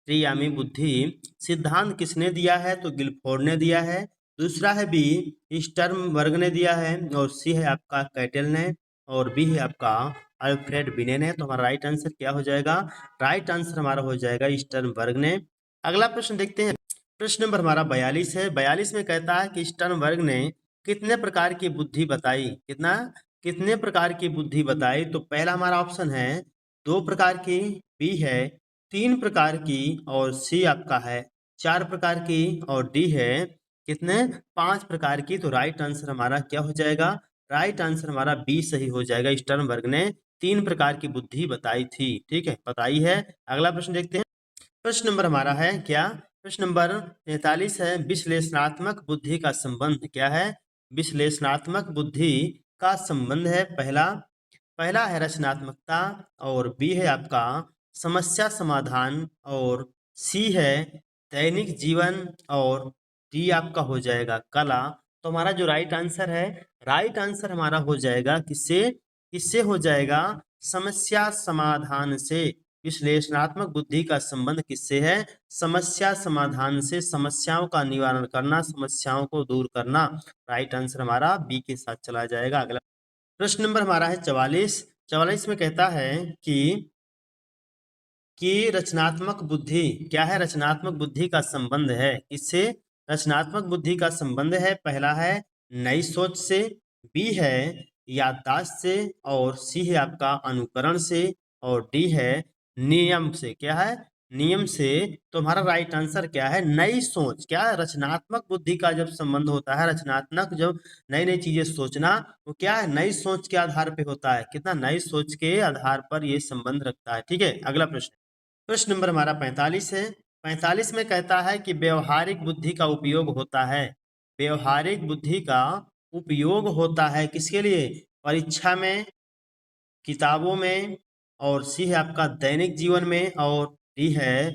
त्रियामी बुद्धि सिद्धांत किसने दिया है? तो गिलफोर्ड ने दिया है। दूसरा है बी स्टर्नबर्ग ने दिया है, और सी है आपका कैटेल ने, और बी है आपका अल्फ्रेड बिने ने। तो हमारा राइट आंसर क्या हो जाएगा? राइट आंसर हमारा हो जाएगा स्टर्नबर्ग ने। अगला प्रश्न देखते हैं। प्रश्न नंबर हमारा 42 है। 42 में कहता है कि स्टर्नबर्ग ने कितने प्रकार की बुद्धि बताई? कितने प्रकार की बुद्धि बताई? तो पहला हमारा ऑप्शन है 2 प्रकार की, बी है 3 प्रकार की, और सी आपका है 4 प्रकार की, और डी है कितने? 5 प्रकार की। तो राइट आंसर हमारा क्या हो जाएगा? राइट आंसर हमारा बी सही हो जाएगा। स्टर्नबर्ग ने 3 प्रकार की बुद्धि बताई थी। ठीक है, बताई है। अगला प्रश्न देखते हैं। प्रश्न नंबर हमारा है क्या? प्रश्न नंबर 43 है विश्लेषणात्मक बुद्धि का संबंध। क्या है? विश्लेषणात्मक बुद्धि का संबंध है पहला है रचनात्मकता, और बी है आपका समस्या समाधान, और सी है दैनिक जीवन, और डी आपका हो जाएगा कला। तो हमारा जो राइट आंसर है, राइट आंसर हमारा हो जाएगा किससे? किससे हो जाएगा? समस्या समाधान से। विश्लेषणात्मक बुद्धि का संबंध किससे है? समस्या समाधान से। समस्याओं का निवारण करना, समस्याओं को दूर करना। राइट आंसर हमारा बी के साथ चला जाएगा। अगला प्रश्न नंबर हमारा है 44। 44 में कहता है कि रचनात्मक बुद्धि। क्या है? रचनात्मक बुद्धि का संबंध है इससे। रचनात्मक बुद्धि का संबंध है पहला है नई सोच से, बी है याददाश्त से, और सी है आपका अनुकरण से, और डी है नियम से। क्या है? नियम से। तो हमारा राइट आंसर क्या है? नई सोच। क्या है? रचनात्मक बुद्धि का जब संबंध होता है, रचनात्मक जब नई नई चीजें सोचना, वो क्या है? नई सोच के आधार पे होता है। कितना? नई सोच के आधार पर ये संबंध रखता है। ठीक है, अगला प्रश्न। प्रश्न नंबर हमारा 45 है। 45 में कहता है कि व्यवहारिक बुद्धि का उपयोग होता है। व्यवहारिक बुद्धि का उपयोग होता है किसके लिए? परीक्षा में, किताबों में, और सी है आपका दैनिक जीवन में, और डी है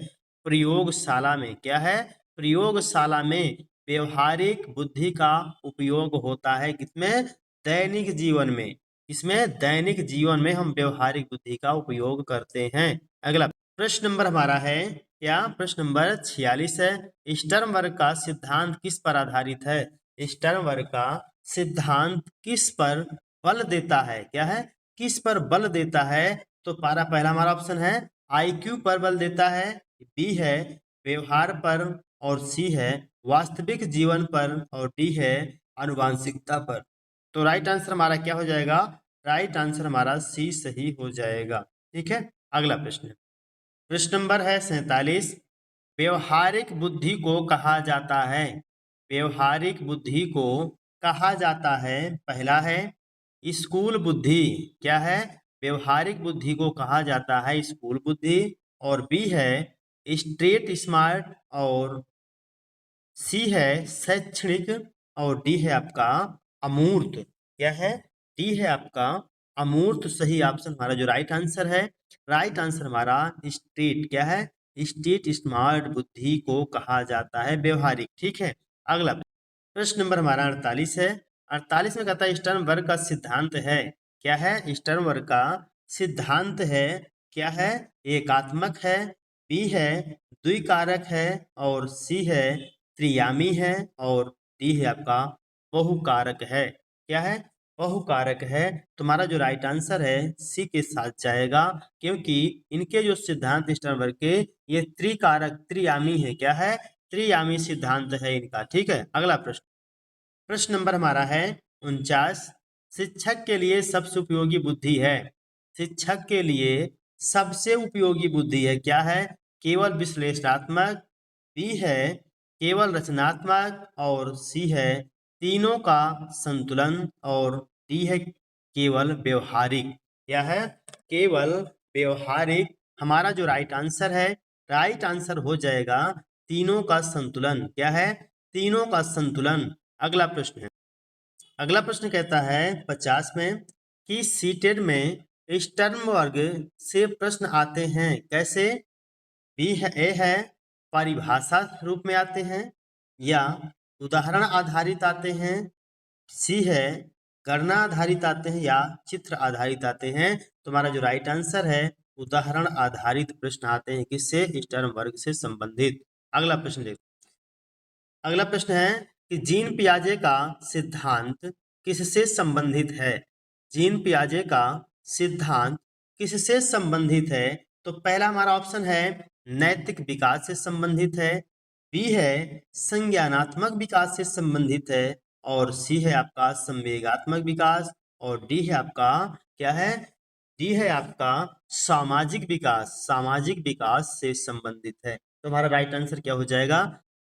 प्रयोगशाला में। क्या है? प्रयोगशाला में व्यवहारिक बुद्धि का उपयोग होता है किसमें? दैनिक जीवन में। इसमें दैनिक जीवन में हम व्यवहारिक बुद्धि का उपयोग करते हैं। अगला प्रश्न नंबर हमारा है क्या, प्रश्न नंबर 46 है, स्टर्म वर्ग का सिद्धांत किस पर आधारित है? स्टर्म वर्ग का सिद्धांत किस पर बल देता है? क्या है, किस पर बल देता है? तो पहला हमारा ऑप्शन है आईक्यू पर बल देता है, बी है व्यवहार पर, और सी है वास्तविक जीवन पर, और डी है आनुवांशिकता पर। तो राइट आंसर हमारा क्या हो जाएगा? राइट आंसर हमारा सी सही हो जाएगा। ठीक है, अगला प्रश्न, प्रश्न नंबर है 47, व्यवहारिक बुद्धि को कहा जाता है? व्यवहारिक बुद्धि को कहा जाता है, पहला है स्कूल बुद्धि, क्या है, व्यवहारिक बुद्धि को कहा जाता है स्कूल बुद्धि, और बी है स्ट्रेट स्मार्ट, और सी है शैक्षणिक, और डी है आपका अमूर्त। क्या है? डी है आपका अमूर्त सही ऑप्शन हमारा जो राइट आंसर है। राइट आंसर हमारा स्ट्रेट, क्या है, स्ट्रेट स्मार्ट बुद्धि को कहा जाता है व्यवहारिक। ठीक है, अगला प्रश्न नंबर हमारा 48 है। 48 में कहता है स्टर्म वर्ग का सिद्धांत है, क्या है, स्टर्म वर्ग का सिद्धांत है, क्या है, एकात्मक है, बी है द्विकारक है, और सी है त्रियामी है, और डी है आपका बहुकारक है। क्या है? बहुकारक है। तुम्हारा जो राइट आंसर है सी के साथ जाएगा, क्योंकि इनके जो सिद्धांत स्टर्म वर्ग के ये त्रिकारक त्रियामी है। क्या है? त्रियामी सिद्धांत है इनका। ठीक है, अगला प्रश्न, प्रश्न नंबर हमारा है 49, शिक्षक के लिए सबसे उपयोगी बुद्धि है? शिक्षक के लिए सबसे उपयोगी बुद्धि है, क्या है, केवल विश्लेषणात्मक, बी है केवल रचनात्मक, और सी है तीनों का संतुलन, और डी है केवल व्यवहारिक। क्या है? केवल व्यवहारिक। हमारा जो राइट आंसर है, राइट आंसर हो जाएगा तीनों का संतुलन। क्या है? तीनों का संतुलन। अगला प्रश्न है, अगला प्रश्न कहता है 50 में कि सीटेड में स्टर्म वर्ग से प्रश्न आते हैं कैसे? बी है ए है परिभाषा रूप में आते हैं, या उदाहरण आधारित आते हैं, सी है गणना आधारित आते हैं, या चित्र आधारित आते हैं। तुम्हारा जो राइट आंसर है उदाहरण आधारित प्रश्न आते हैं किससे? स्टर्म वर्ग से संबंधित। अगला प्रश्न देखो, अगला प्रश्न है कि जीन पियाजे का सिद्धांत किससे संबंधित है? जीन पियाजे का सिद्धांत किससे संबंधित है? तो पहला हमारा ऑप्शन है नैतिक विकास से संबंधित है, बी है संज्ञानात्मक विकास से संबंधित है, और सी है आपका संवेगात्मक विकास, और डी है आपका क्या है? डी है आपका सामाजिक विकास, सामाजिक विकास से संबंधित है। तो हमारा राइट आंसर क्या हो जाएगा?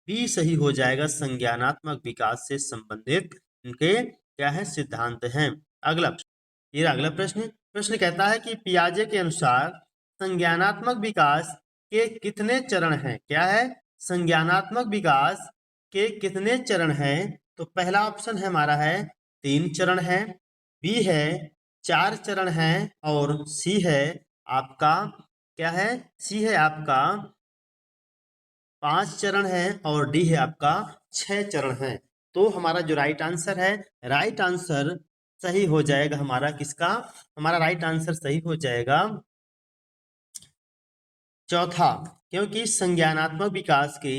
बी सही हो जाएगा, संज्ञानात्मक विकास से संबंधित इनके क्या है? सिद्धांत हैं। अगला ये अगला प्रश्न, प्रश्न कहता है कि पियाजे के अनुसार संज्ञानात्मक विकास के कितने चरण हैं? क्या है? संज्ञानात्मक विकास के कितने चरण हैं? तो पहला ऑप्शन है हमारा है 3 चरण है, बी है 4 चरण है, और सी है आपका क्या है? सी है आपका 5 चरण है, और डी है आपका 6 चरण है। तो हमारा जो राइट आंसर है, राइट आंसर सही हो जाएगा हमारा किसका? हमारा राइट आंसर सही हो जाएगा चौथा, क्योंकि संज्ञानात्मक विकास के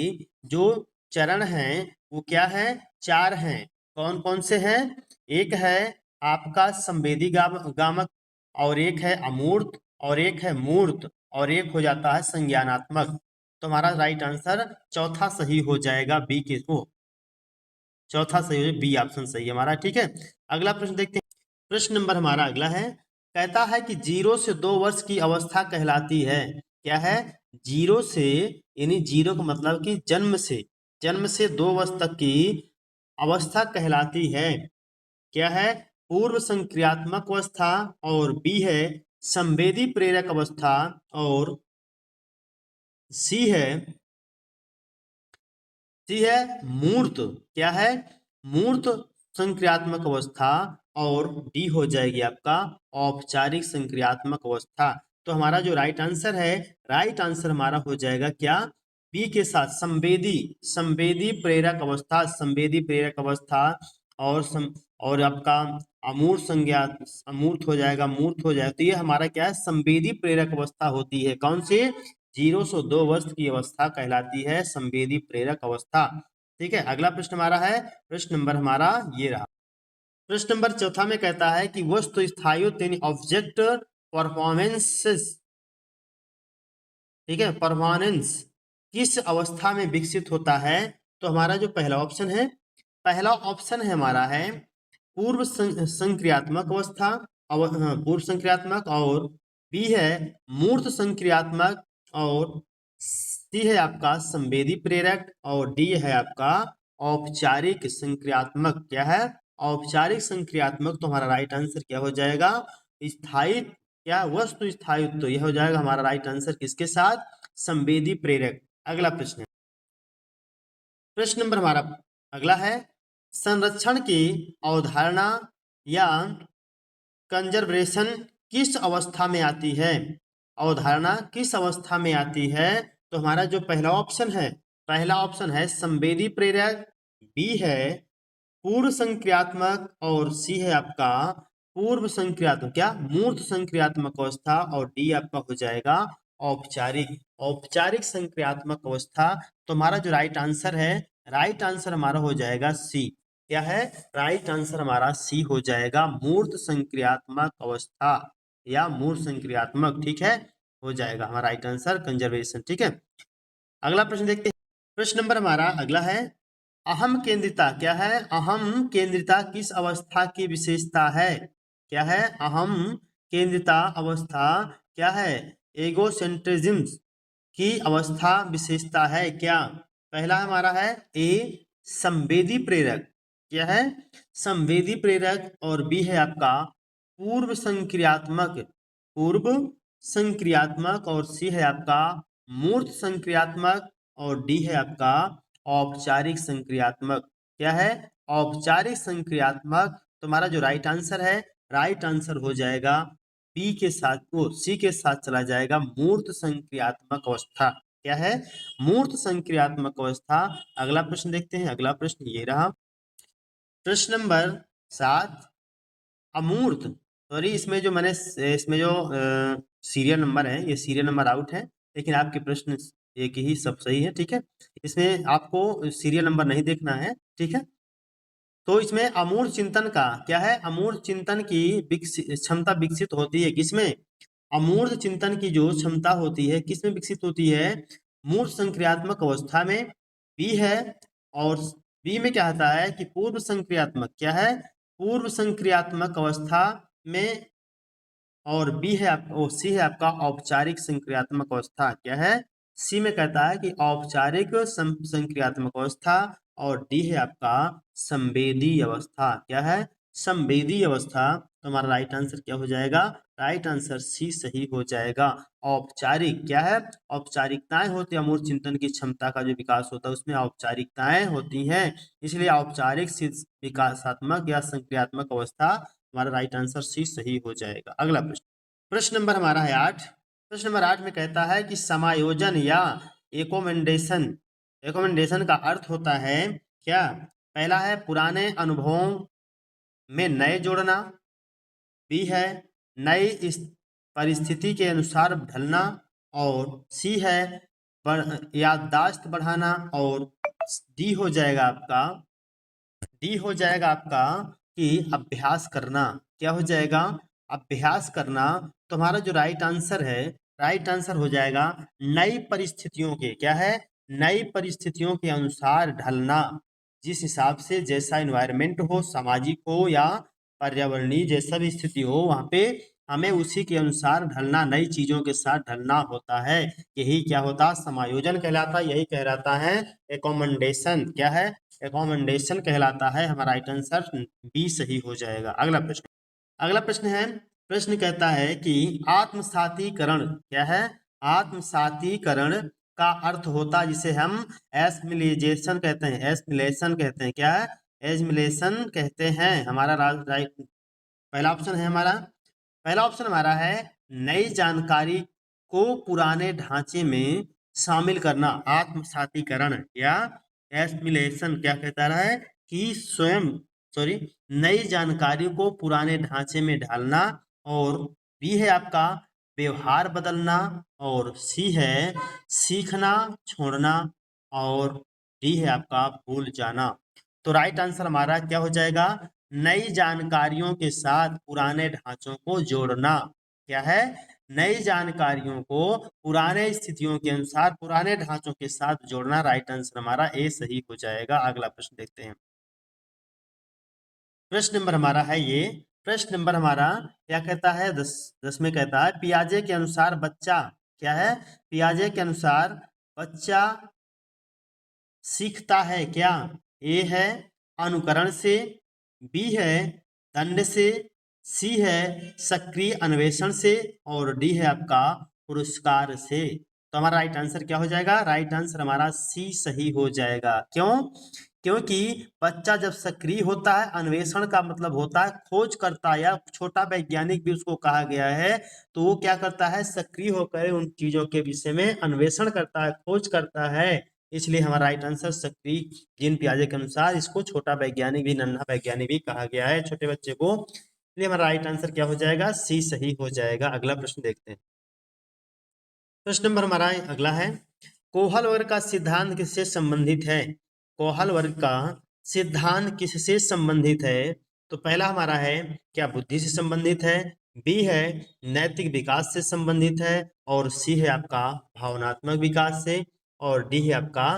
जो चरण हैं वो क्या है? 4 हैं। कौन कौन से हैं? एक है आपका संवेदी गामक, और एक है अमूर्त, और एक है मूर्त, और एक हो जाता है संज्ञानात्मक। तो हमारा राइट आंसर चौथा सही हो जाएगा, बी के को चौथा सही हो, बी ऑप्शन सही है हमारा। ठीक है, अगला प्रश्न देखते हैं। प्रश्न नंबर हमारा अगला है, कहता है कि 0 से 2 वर्ष की अवस्था कहलाती है। क्या है? 0 से, यानी 0 का मतलब कि जन्म से 2 वर्ष तक की अवस्था कहलाती है। क्या है? पूर्व संक्रियात्मक अवस्था, और बी है संवेदी प्रेरक अवस्था, और सी है मूर्त। क्या है? मूर्त संक्रियात्मक अवस्था, और डी हो जाएगी आपका औपचारिक संक्रियात्मक अवस्था। तो हमारा जो राइट आंसर है, राइट आंसर हमारा हो जाएगा क्या? बी के साथ संवेदी प्रेरक अवस्था, संवेदी प्रेरक अवस्था, और आपका अमूर्त संज्ञा, अमूर्त हो जाएगा, मूर्त हो जाएगा। तो ये हमारा क्या है, संवेदी प्रेरक अवस्था होती है। कौन सी? 0 से 2 वर्ष की अवस्था कहलाती है संवेदी प्रेरक अवस्था। ठीक है, अगला प्रश्न हमारा है, प्रश्न नंबर हमारा ये रहा। प्रश्न नंबर चौथा में कहता है कि वस्तु स्थायित्व यानी ऑब्जेक्ट परफॉर्मेंसेस, ठीक है, परमानेंस किस अवस्था में विकसित होता है? तो हमारा जो पहला ऑप्शन है, पहला ऑप्शन है हमारा है पूर्व संक्रियात्मक अवस्था, हाँ, पूर्व संक्रियात्मक, और बी है मूर्त संक्रियात्मक, और सी है आपका संवेदी प्रेरक, और डी है आपका औपचारिक संक्रियात्मक। क्या है? औपचारिक संक्रियात्मक। तो हमारा राइट आंसर क्या हो जाएगा? स्थायी, क्या वस्तु स्थायित्व, तो यह हो जाएगा हमारा राइट आंसर किसके साथ? संवेदी प्रेरक। अगला प्रश्न, प्रश्न नंबर हमारा अगला है, संरक्षण की अवधारणा या कंजर्वेशन किस अवस्था में आती है? अवधारणा किस अवस्था में आती है? तो हमारा जो पहला ऑप्शन है, पहला ऑप्शन है संवेदी प्रेरक, बी है पूर्व संक्रियात्मक, और सी है आपका पूर्व संक्रियात्मक, क्या मूर्त संक्रियात्मक अवस्था, और डी आपका हो जाएगा औपचारिक, औपचारिक संक्रियात्मक अवस्था। तो हमारा जो राइट आंसर है, राइट आंसर हमारा हो जाएगा सी। क्या है? राइट आंसर हमारा सी हो जाएगा, मूर्त संक्रियात्मक अवस्था या मूर्त संक्रियात्मक। ठीक है, हो जाएगा हमारा राइट आंसर कंजर्वेशन। ठीक है, अगला प्रश्न देखते हैं। प्रश्न नंबर हमारा अगला है, अहम केंद्रिता। क्या है? अहम केंद्रिता किस अवस्था की विशेषता है? क्या है? अहम केंद्रिता अवस्था क्या है? एगोसेंट्रिज्म की अवस्था विशेषता है। क्या? पहला हमारा है ए संवेदी प्रेरक। क्या है? संवेदी प्रेरक, और बी है आपका पूर्व संक्रियात्मक, पूर्व संक्रियात्मक, और सी है आपका मूर्त संक्रियात्मक, और डी है आपका औपचारिक संक्रियात्मक। क्या है? औपचारिक संक्रियात्मक। तो हमारा जो राइट आंसर है, राइट आंसर हो जाएगा बी के साथ, वो सी के साथ चला जाएगा, मूर्त संक्रियात्मक अवस्था। क्या है? मूर्त संक्रियात्मक अवस्था। अगला प्रश्न देखते हैं, अगला प्रश्न ये रहा, प्रश्न नंबर 7, अमूर्त, सॉरी इसमें जो मैंने इसमें जो सीरियल नंबर है, ये सीरियल नंबर आउट है, लेकिन आपके प्रश्न एक ही सब सही है। ठीक है, इसमें आपको सीरियल नंबर नहीं देखना है। ठीक है, तो इसमें अमूर्त चिंतन का क्या है? अमूर्त चिंतन की क्षमता विकसित होती है किसमें? अमूर्त चिंतन की जो क्षमता होती है किसमें विकसित होती है? मूर्त संक्रियात्मक अवस्था में, बी है, और बी में क्या होता है कि पूर्व संक्रियात्मक। क्या है? पूर्व संक्रियात्मक अवस्था में, और बी है सी है आपका औपचारिक संक्रियात्मक अवस्था। क्या है? सी में कहता है कि औपचारिक संक्रियात्मक अवस्था, और डी है आपका संवेदी अवस्था। क्या है? संवेदी अवस्था। तो हमारा राइट आंसर क्या हो जाएगा? राइट आंसर सी सही हो जाएगा। औपचारिक, क्या है? औपचारिकताएं होती है, अमूर्त चिंतन की क्षमता का जो विकास होता है उसमें औपचारिकताएं होती हैं, इसलिए औपचारिक विकासात्मक या संक्रियात्मक अवस्था, हमारा राइट आंसर सी सही हो जाएगा। अगला प्रश्न, प्रश्न नंबर हमारा है 8। प्रश्न नंबर 8 में कहता है कि समायोजन या एकोमेंडेशन, एकोमेंडेशन का अर्थ होता है क्या? पहला है पुराने अनुभवों में नए जोड़ना, बी है नई परिस्थिति के अनुसार ढलना, और सी है याददाश्त बढ़ाना, और डी हो जाएगा आपका, डी हो जाएगा आपका कि अभ्यास करना। क्या हो जाएगा? अभ्यास करना। तो हमारा जो राइट आंसर है, राइट आंसर हो जाएगा नई परिस्थितियों के, क्या है? नई परिस्थितियों के अनुसार ढलना। जिस हिसाब से जैसा एनवायरनमेंट हो, सामाजिक हो या पर्यावरणीय जैसा भी स्थिति हो, वहाँ पे हमें उसी के अनुसार ढलना, नई चीजों के साथ ढलना होता है। यही क्या होता? समायोजन कहलाता है, यही कहलाता है एकोमोडेशन। क्या है? एकोमोडेशन कहलाता है। हमारा राइट आंसर बी सही हो जाएगा। अगला प्रश्न, अगला प्रश्न है, प्रश्न कहता है कि आत्मसातीकरण। क्या है? आत्मसातीकरण का अर्थ होता है जिसे हम एस्मिलेशन कहते हैं, एस्मिलेशन कहते हैं। क्या है? एस्मिलेशन कहते हैं। हमारा राइट पहला ऑप्शन है हमारा, पहला ऑप्शन हमारा है नई जानकारी को पुराने ढांचे में शामिल करना, आत्मसातीकरण या एस्मिलेशन। क्या कहता रहा है कि स्वयं सॉरी नई जानकारी को पुराने ढांचे में ढालना, और बी है आपका व्यवहार बदलना, और सी है सीखना छोड़ना, और डी है आपका भूल जाना। तो राइट आंसर हमारा क्या हो जाएगा? नई जानकारियों के साथ पुराने ढांचों को जोड़ना। क्या है? नई जानकारियों को पुराने स्थितियों के अनुसार पुराने ढांचों के साथ जोड़ना। राइट आंसर हमारा ए सही हो जाएगा। अगला प्रश्न देखते हैं। प्रश्न नंबर हमारा है ये, प्रश्न नंबर हमारा क्या कहता है? 10 में कहता है पियाजे के अनुसार बच्चा, क्या है? पियाजे के अनुसार बच्चा सीखता है क्या? ए है अनुकरण से, बी है दंड से, सी है सक्रिय अन्वेषण से, और डी है आपका पुरस्कार से। तो हमारा राइट आंसर क्या हो जाएगा? राइट आंसर हमारा सी सही हो जाएगा। क्यों? क्योंकि बच्चा जब सक्रिय होता है, अन्वेषण का मतलब होता है खोज करता है, या छोटा वैज्ञानिक भी उसको कहा गया है, तो वो क्या करता है? सक्रिय होकर उन चीजों के विषय में अन्वेषण करता है, खोज करता है। इसलिए हमारा राइट आंसर सक्रिय जीन पियाजे के अनुसार इसको छोटा वैज्ञानिक भी, नन्हा वैज्ञानिक भी कहा गया है, छोटे बच्चे को। इसलिए हमारा राइट आंसर क्या हो जाएगा? सी सही हो जाएगा। अगला प्रश्न देखते हैं। प्रश्न नंबर हमारा अगला है, कोहल वर्ग का सिद्धांत किससे संबंधित है? कोहल वर्ग का सिद्धांत किससे संबंधित है? तो पहला हमारा है क्या बुद्धि से संबंधित है, बी है नैतिक विकास से संबंधित है, और सी है आपका भावनात्मक विकास से, और डी है आपका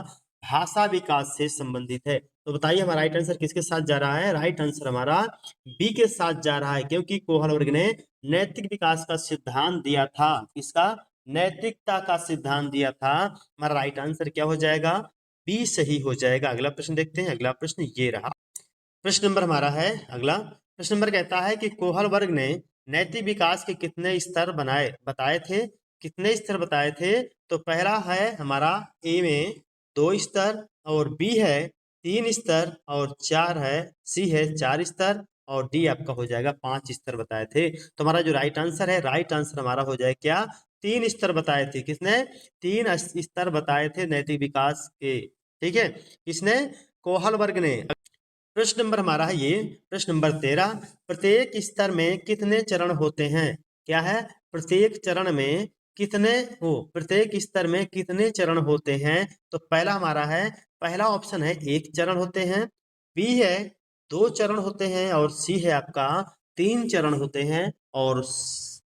भाषा विकास से संबंधित है। तो बताइए हमारा राइट आंसर किसके साथ जा रहा है? राइट आंसर हमारा बी के साथ जा रहा है, क्योंकि कोहल वर्ग ने नैतिक विकास का सिद्धांत दिया था। किसका? नैतिकता का सिद्धांत दिया था। हमारा राइट आंसर क्या हो जाएगा? बी सही हो जाएगा। अगला प्रश्न देखते हैं। अगला प्रश्न ये रहा। प्रश्न नंबर हमारा है अगला, प्रश्न नंबर कहता है कि कोहल वर्ग ने नैतिक विकास के कितने स्तर बताए थे? कितने स्तर बताए थे? तो पहला है हमारा ए में 2 स्तर, और बी है 3 स्तर, और 4 है, सी है 4 स्तर, और डी आपका हो जाएगा 5 स्तर बताए थे। तो हमारा जो राइट आंसर है, राइट आंसर हमारा हो जाए क्या? 3 स्तर बताए थे। किसने? 3 स्तर बताए थे नैतिक विकास के। ठीक है, किसने? कोहल वर्ग ने। प्रश्न नंबर हमारा है ये, प्रश्न नंबर 13, प्रत्येक स्तर में कितने चरण होते हैं? क्या है? प्रत्येक चरण में कितने प्रत्येक स्तर में कितने चरण होते हैं? तो पहला हमारा है, पहला ऑप्शन है 1 चरण होते हैं, बी है 2 चरण होते हैं, और सी है आपका 3 चरण होते हैं, और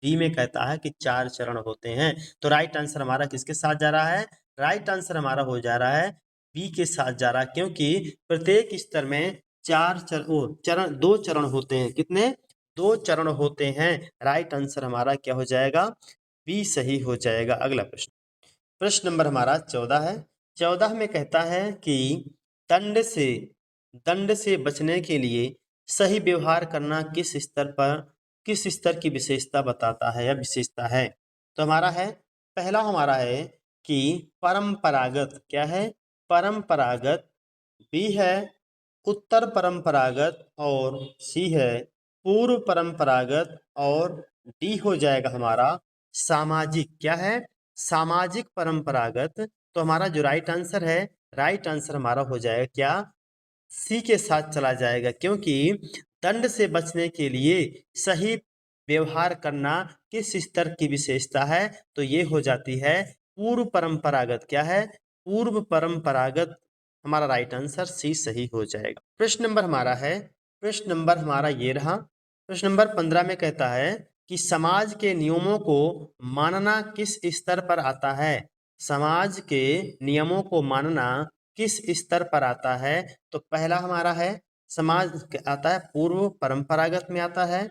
डी में कहता है कि 4 चरण होते हैं। तो राइट आंसर हमारा किसके साथ जा रहा है? राइट आंसर हमारा हो जा रहा है बी के साथ जा रहा है, क्योंकि प्रत्येक स्तर में 2 चरण होते हैं। कितने? 2 चरण होते हैं। राइट आंसर हमारा क्या हो जाएगा? बी सही हो जाएगा। अगला प्रश्न, प्रश्न नंबर हमारा 14 है। 14 में कहता है कि दंड से दंड से बचने के लिए सही व्यवहार करना किस स्तर की विशेषता बताता है या विशेषता है? तो हमारा है, पहला हमारा है कि परंपरागत, क्या है? परंपरागत, बी है उत्तर परंपरागत, और सी है पूर्व परंपरागत, और डी हो जाएगा हमारा सामाजिक। क्या है? सामाजिक परंपरागत। तो हमारा जो राइट आंसर है, राइट आंसर हमारा हो जाएगा क्या? सी के साथ चला जाएगा, क्योंकि दंड से बचने के लिए सही व्यवहार करना किस स्तर की विशेषता है? तो ये हो जाती है पूर्व परंपरागत। क्या है? पूर्व परंपरागत। हमारा राइट आंसर सी सही हो जाएगा। प्रश्न नंबर हमारा है, प्रश्न नंबर हमारा ये रहा। प्रश्न नंबर 15 में कहता है कि समाज के नियमों को मानना किस स्तर पर आता है? समाज के नियमों को मानना किस स्तर पर आता है? तो पहला हमारा है समाज आता है पूर्व परंपरागत में आता है,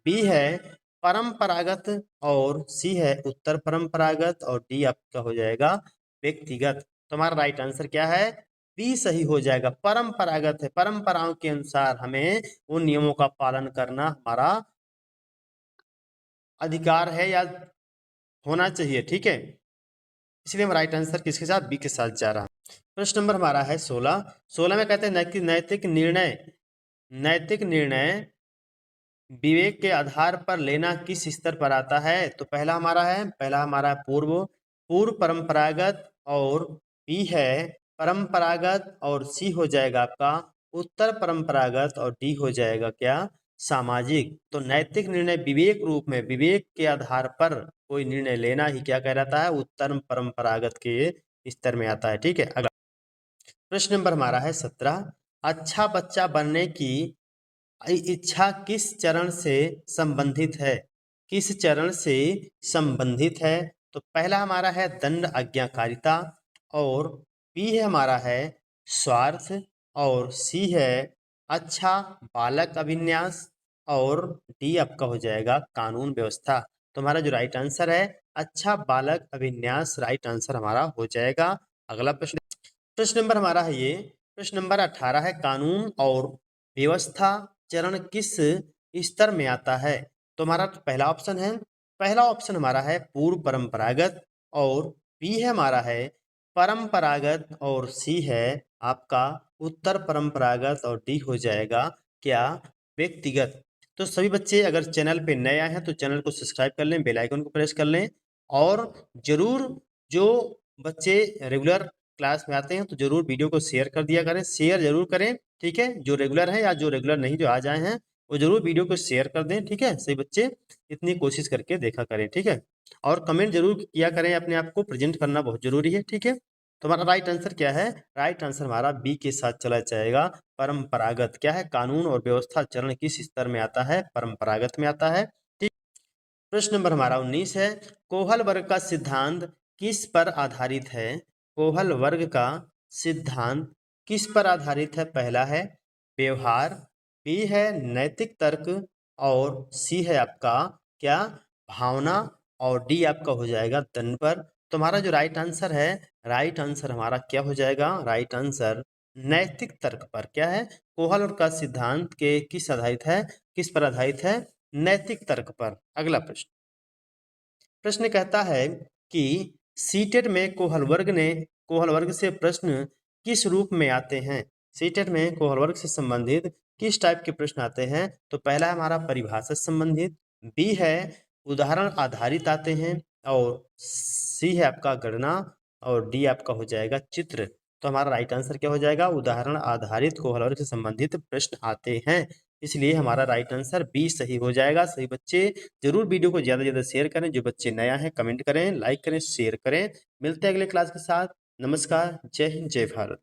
बी है परंपरागत, और सी है उत्तर परंपरागत, और डी आपका हो जाएगा व्यक्तिगत। तो हमारा राइट आंसर क्या है? बी सही हो जाएगा। परंपरागत है, परंपराओं के अनुसार हमें उन नियमों का पालन करना हमारा अधिकार है या होना चाहिए। ठीक है, इसलिए हम राइट आंसर किसके साथ? बी के साथ जा रहा है। प्रश्न नंबर हमारा है 16। 16 में कहते हैं नैतिक निर्णय विवेक के आधार पर लेना किस स्तर पर आता है? तो पहला हमारा पूर्व परंपरागत, और बी है परंपरागत, और सी हो जाएगा आपका उत्तर परंपरागत और डी हो जाएगा क्या, सामाजिक। तो नैतिक निर्णय विवेक रूप में, विवेक के आधार पर कोई निर्णय लेना ही क्या कहलाता है, उत्तर परंपरागत के स्तर में आता है। ठीक है, अगला प्रश्न नंबर हमारा है 17। अच्छा बच्चा बनने की इच्छा किस चरण से संबंधित है, किस चरण से संबंधित है। तो पहला हमारा है दंड आज्ञाकारिता, और बी है हमारा है स्वार्थ, और सी है अच्छा बालक अभिन्यास, और डी आपका हो जाएगा कानून व्यवस्था। तो हमारा जो राइट आंसर है अच्छा बालक अभिन्यास, राइट आंसर हमारा हो जाएगा। अगला प्रश्न, प्रश्न नंबर हमारा है ये, प्रश्न नंबर 18 है कानून और व्यवस्था चरण किस स्तर में आता है। तो हमारा पहला ऑप्शन है, पहला ऑप्शन हमारा है पूर्व परंपरागत, और बी है हमारा है परंपरागत, और सी है आपका उत्तर परंपरागत, और डी हो जाएगा क्या, व्यक्तिगत। तो सभी बच्चे अगर चैनल पे नए आए हैं तो चैनल को सब्सक्राइब कर लें, बेल आइकन को प्रेस कर लें, और जरूर जो बच्चे रेगुलर क्लास में आते हैं तो जरूर वीडियो को शेयर कर दिया करें, शेयर जरूर करें। ठीक है, जो रेगुलर है या जो रेगुलर नहीं जो आ जाए हैं वो जरूर वीडियो को शेयर कर दें। ठीक है, सही बच्चे इतनी कोशिश करके देखा करें। ठीक है, और कमेंट जरूर किया करें, अपने आप को प्रेजेंट करना बहुत जरूरी है। ठीक है, तो हमारा राइट आंसर क्या है, राइट आंसर हमारा बी के साथ चला जाएगा, परंपरागत। क्या है, कानून और व्यवस्था चरण किस स्तर में आता है, परंपरागत में आता है। ठीक, प्रश्न नंबर हमारा 19 है कोहल वर्ग का सिद्धांत किस पर आधारित है, कोहल वर्ग का सिद्धांत किस पर आधारित है। पहला है व्यवहार, बी है नैतिक तर्क, और सी है आपका क्या, भावना, और डी आपका हो जाएगा दंड पर। तो हमारा जो राइट आंसर है, राइट आंसर हमारा क्या हो जाएगा, राइट आंसर नैतिक तर्क पर। क्या है, कोहल वर्ग का सिद्धांत के किस आधारित है, किस पर आधारित है, नैतिक तर्क पर। अगला प्रश्न, प्रश्न कहता है कि सीटेट में कोहल वर्ग से प्रश्न किस रूप में आते हैं। सीटेट में कोहल वर्ग से संबंधित किस टाइप के प्रश्न आते हैं। तो पहला है हमारा परिभाषा से संबंधित, बी है उदाहरण आधारित आते हैं, और सी है आपका गणना, और डी आपका हो जाएगा चित्र। तो हमारा राइट आंसर क्या हो जाएगा, उदाहरण आधारित कोहल वर्ग से संबंधित प्रश्न आते हैं, इसलिए हमारा राइट आंसर बी सही हो जाएगा। सही बच्चे जरूर वीडियो को ज़्यादा से ज़्यादा शेयर करें, जो बच्चे नया है कमेंट करें, लाइक करें, शेयर करें। मिलते हैं अगले क्लास के साथ। नमस्कार, जय हिंद, जय भारत।